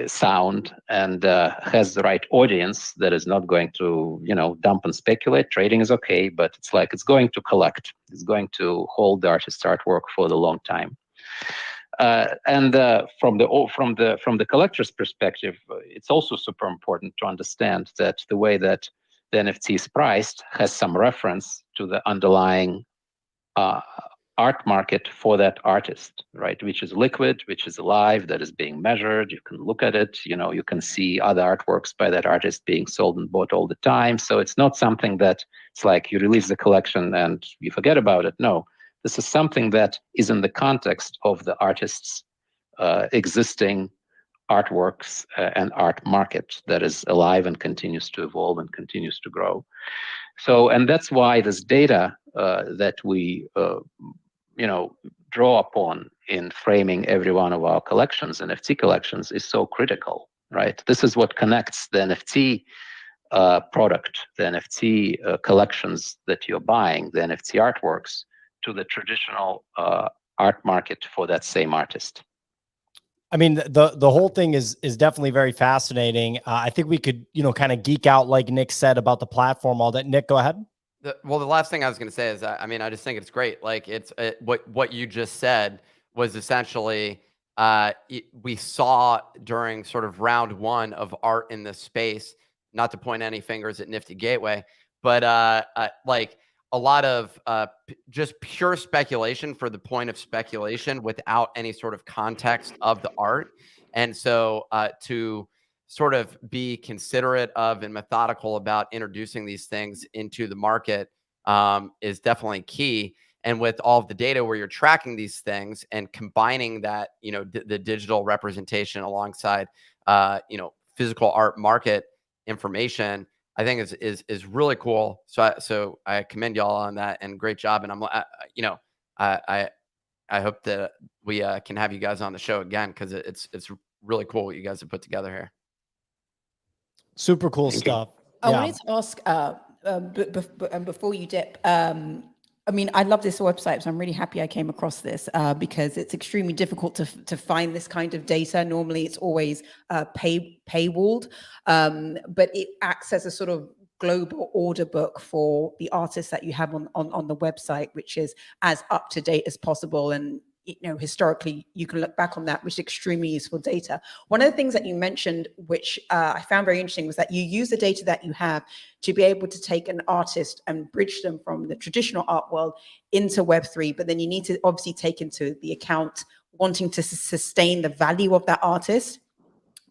sound, and has the right audience that is not going to, dump and speculate. Trading is okay, but it's going to collect. It's going to hold the artist's artwork for the long time. And from the collector's perspective, it's also super important to understand that the way that the NFT is priced has some reference to the underlying art market for that artist, right? Which is liquid, which is alive, that is being measured. You can look at it, you can see other artworks by that artist being sold and bought all the time. So it's not something that it's like you release the collection and you forget about it. No, this is something that is in the context of the artist's existing artworks and art market that is alive and continues to evolve and continues to grow. So, and that's why this data that we draw upon in framing every one of our collections, NFT collections, is so critical, right? This is what connects the NFT product, the NFT collections that you're buying, the NFT artworks, to the traditional art market for that same artist. I mean, the whole thing is definitely very fascinating. I think we could, kind of geek out, like Nick said, about the platform, all that. Nick, go ahead. Well, the last thing I was going to say is, I just think it's great. Like what you just said was essentially we saw during sort of round one of art in this space, not to point any fingers at Nifty Gateway, but like a lot of just pure speculation for the point of speculation without any sort of context of the art. And so to sort of be considerate of and methodical about introducing these things into the market is definitely key. And with all of the data where you're tracking these things and combining that, the digital representation alongside, physical art market information, I think is really cool. So I commend y'all on that, and great job. And I hope that we can have you guys on the show again, because it's really cool what you guys have put together here. Super cool stuff. I wanted to ask, before you dip, I mean, I love this website, so I'm really happy I came across this because it's extremely difficult to find this kind of data. Normally, it's always paywalled, but it acts as a sort of global order book for the artists that you have on the website, which is as up to date as possible. And historically, you can look back on that, which is extremely useful data. One of the things that you mentioned, which I found very interesting, was that you use the data that you have to be able to take an artist and bridge them from the traditional art world into Web3. But then you need to obviously take into the account wanting to sustain the value of that artist,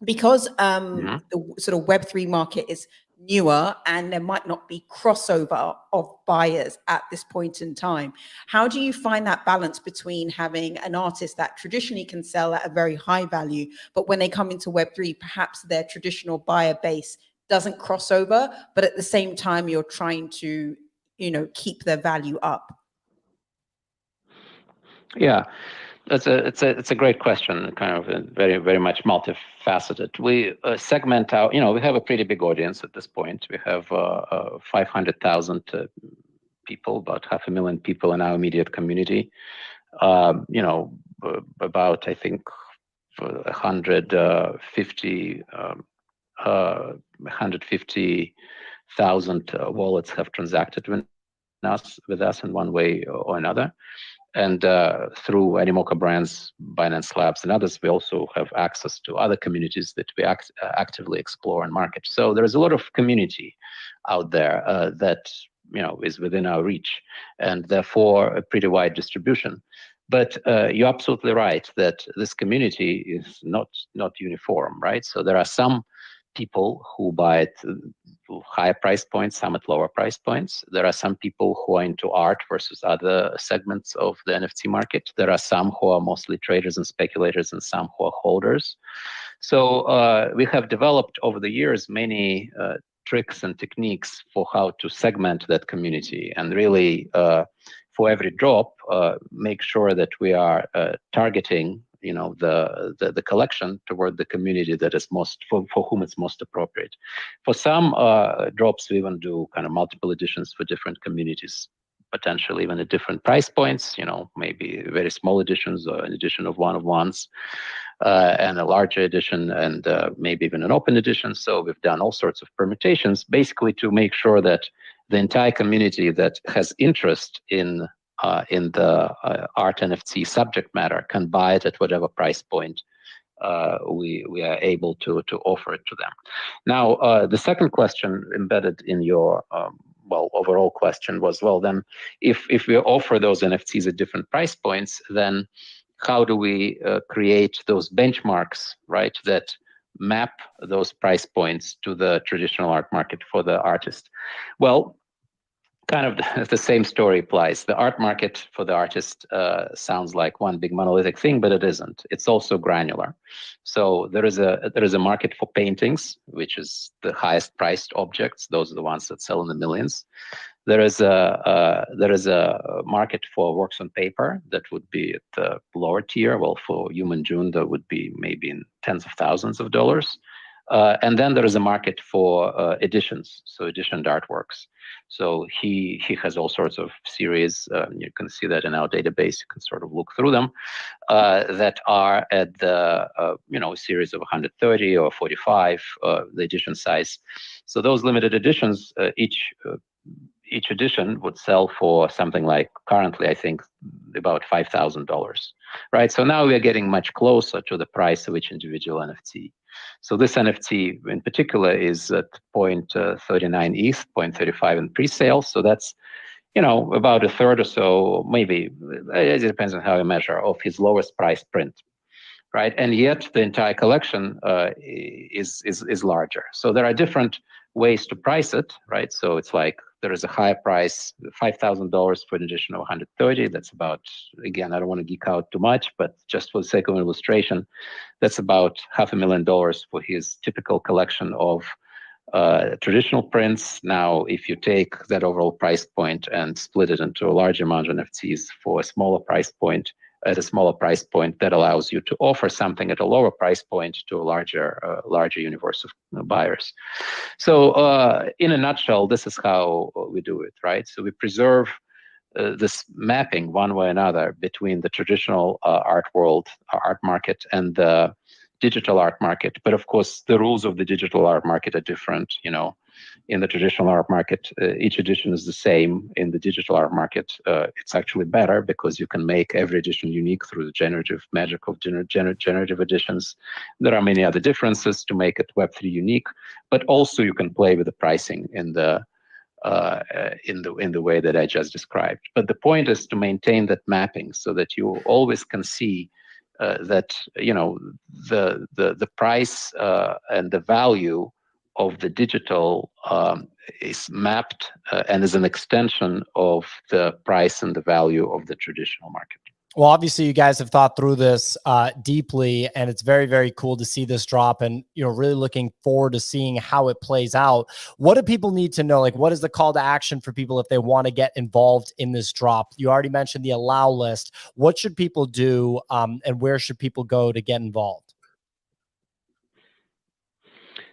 because the sort of Web3 market is newer and there might not be crossover of buyers at this point in time. How do you find that balance between having an artist that traditionally can sell at a very high value, but when they come into Web3, perhaps their traditional buyer base doesn't cross over, but at the same time, you're trying to, keep their value up? Yeah. It's a great question, kind of very, very much multifaceted. We segment out, we have a pretty big audience at this point. We have 500,000 people, about 500,000 people in our immediate community. About, I think, 150,000 wallets have transacted with us in one way or another. And through Animoca brands, Binance Labs, and others, we also have access to other communities that we actively explore and market. So there's a lot of community out there that is within our reach, and therefore a pretty wide distribution. But you're absolutely right that this community is not uniform, right? So there are some people who buy at higher price points, some at lower price points. There are some people who are into art versus other segments of the NFT market. There are some who are mostly traders and speculators, and some who are holders. So we have developed over the years many tricks and techniques for how to segment that community, and really for every drop, make sure that we are targeting the collection toward the community that is most for whom it's most appropriate. For some drops, we even do kind of multiple editions for different communities, potentially even at different price points. Maybe very small editions, or an edition of one-of-ones, and a larger edition, and maybe even an open edition. So we've done all sorts of permutations, basically to make sure that the entire community that has interest in the art NFT subject matter can buy it at whatever price point we are able to offer it to them. Now, the second question embedded in your overall question was, well, then if we offer those NFTs at different price points, then how do we create those benchmarks, right, that map those price points to the traditional art market for the artist? Well, kind of the same story applies. The art market for the artist sounds like one big monolithic thing, but it isn't. It's also granular. So there is a market for paintings, which is the highest priced objects. Those are the ones that sell in the millions. There is a market for works on paper that would be at the lower tier. Well, for Human June, that would be maybe in tens of thousands of dollars. And then there is a market for editions, so editioned artworks. So he has all sorts of series. You can see that in our database. You can sort of look through them that are at the series of 130 or 45, the edition size. So those limited editions, each edition would sell for something like, currently, I think, about $5,000, right? So now we are getting much closer to the price of each individual NFT. So this NFT in particular is at 0.39 ETH, 0.35 in pre-sale. So that's about a third or so, maybe, it depends on how you measure, of his lowest price print, right? And yet the entire collection is larger. So there are different ways to price it, right? So it's like there is a higher price, $5,000 for an edition of 130. That's about, again, I don't want to geek out too much, but just for the sake of illustration, that's about $500,000 for his typical collection of traditional prints. Now, if you take that overall price point and split it into a large amount of NFTs for a smaller price point, at a smaller price point, that allows you to offer something at a lower price point to a larger universe of buyers. So in a nutshell, this is how we do it, right? So we preserve this mapping one way or another between the traditional art world, art market, and the digital art market. But of course, the rules of the digital art market are different. In the traditional art market, each edition is the same. In the digital art market, it's actually better because you can make every edition unique through the generative magic of generative editions. There are many other differences to make it Web3 unique, but also you can play with the pricing in the way that I just described. But the point is to maintain that mapping so that you always can see that the price and the value of the digital is mapped and is an extension of the price and the value of the traditional market. Well, obviously, you guys have thought through this deeply, and it's very, very cool to see this drop. And really looking forward to seeing how it plays out. What do people need to know? Like, what is the call to action for people if they want to get involved in this drop? You already mentioned the allow list. What should people do, and where should people go to get involved?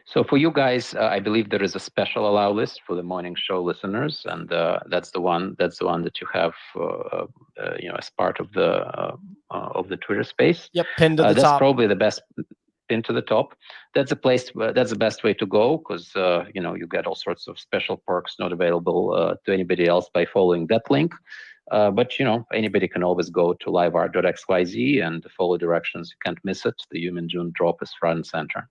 So for you guys, I believe there is a special allow list for the morning show listeners, and that's the one that you have, as part of the Twitter space. Yep, pinned to the top. That's probably the best pin to the top. That's the place. That's the best way to go because you get all sorts of special perks not available to anybody else by following that link. But anybody can always go to liveart.xyz and follow directions. You can't miss it. The Human June drop is front and center.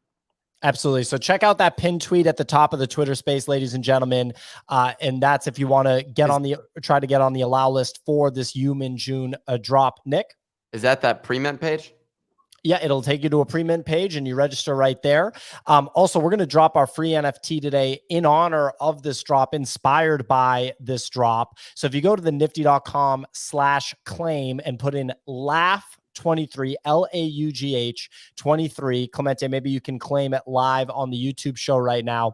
Absolutely. So check out that pinned tweet at the top of the Twitter space, ladies and gentlemen. And that's if you want to try to get on the allow list for this Human June drop. Nick? Is that pre-mint page? Yeah, it'll take you to a pre-mint page and you register right there. Also, we're going to drop our free NFT today in honor of this drop, inspired by this drop. So if you go to the nifty.com/claim and put in laugh 23, LAUGH 23, Clemente, maybe you can claim it live on the YouTube show right now.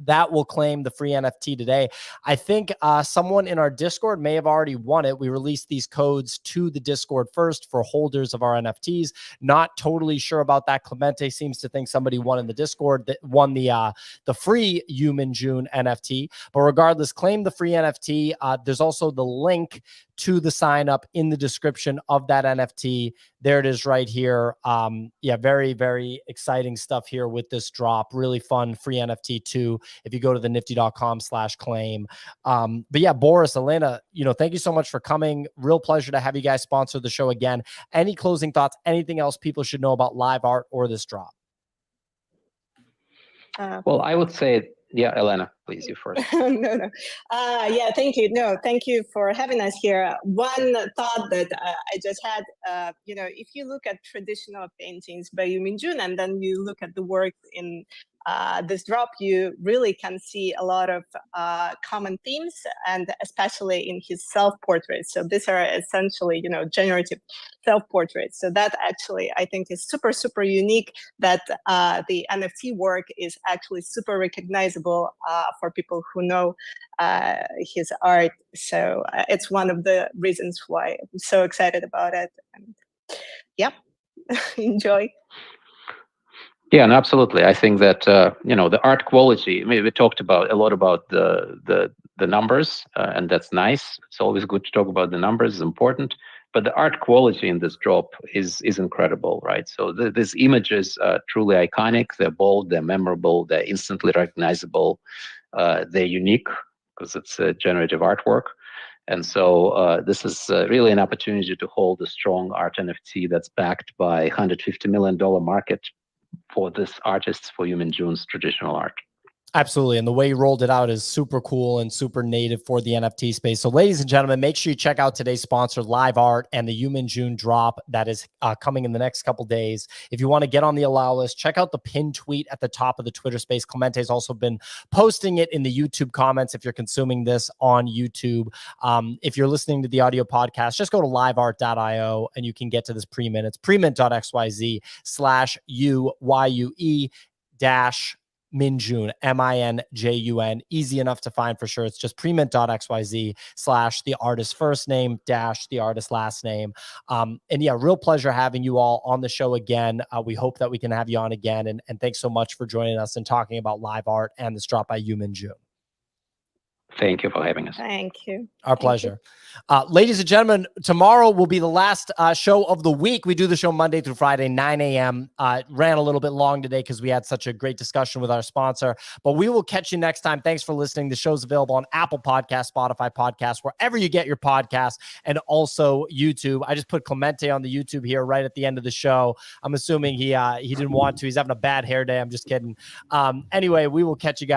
That will claim the free NFT today. I think someone in our Discord may have already won it. We released these codes to the Discord first for holders of our NFTs. Not totally sure about that. Clemente seems to think somebody won in the Discord that won the free Human June NFT. But regardless, claim the free NFT. There's also the link to the sign up in the description of that NFT. There it is right here. Yeah, very, very exciting stuff here with this drop. Really fun free NFT too, if you go to the nifty.com/claim. But yeah, Boris, Elena, thank you so much for coming. Real pleasure to have you guys sponsor the show again. Any closing thoughts, anything else people should know about LiveArt or this drop? Well, I would say, yeah, Elena, please, you first. No. Yeah, thank you. No, thank you for having us here. One thought that I just had, if you look at traditional paintings by Human June and then you look at the work in this drop, you really can see a lot of common themes, and especially in his self-portraits. So these are essentially, generative self-portraits. So that actually, I think, is super, super unique, that the NFT work is actually super recognizable for people who know his art. So it's one of the reasons why I'm so excited about it. And yeah, enjoy. Yeah, and absolutely. I think that the art quality. I mean, we talked a lot about the numbers, and that's nice. It's always good to talk about the numbers. It's important, but the art quality in this drop is incredible, right? So these images are truly iconic. They're bold. They're memorable. They're instantly recognizable. They're unique because it's a generative artwork. And so this is really an opportunity to hold a strong art NFT that's backed by $150 million market for this artists for Human June's traditional art. Absolutely. And the way he rolled it out is super cool and super native for the NFT space. So ladies and gentlemen, make sure you check out today's sponsor, LiveArt, and the Human June drop that is coming in the next couple days. If you want to get on the allow list, check out the pinned tweet at the top of the Twitter space. Clemente has also been posting it in the YouTube comments if you're consuming this on YouTube. If you're listening to the audio podcast, just go to liveart.io and you can get to this pre-mint. It's premint.xyz/UYUE Minjun, MINJUN. Easy enough to find for sure. It's just premint.xyz/the artist's first name the artist's last name. And yeah, real pleasure having you all on the show again. We hope that we can have you on again. And thanks so much for joining us and talking about LiveArt and this drop by Minjun. Thank you for having us. Thank you. Our pleasure. Ladies and gentlemen, tomorrow will be the last show of the week. We do the show Monday through Friday, 9 a.m. Ran a little bit long today because we had such a great discussion with our sponsor, but we will catch you next time. Thanks for listening. The show's available on Apple Podcasts, Spotify Podcasts, wherever you get your podcasts, and also YouTube. I just put Clemente on the YouTube here right at the end of the show. I'm assuming he didn't want to. He's having a bad hair day. I'm just kidding. Anyway, we will catch you guys.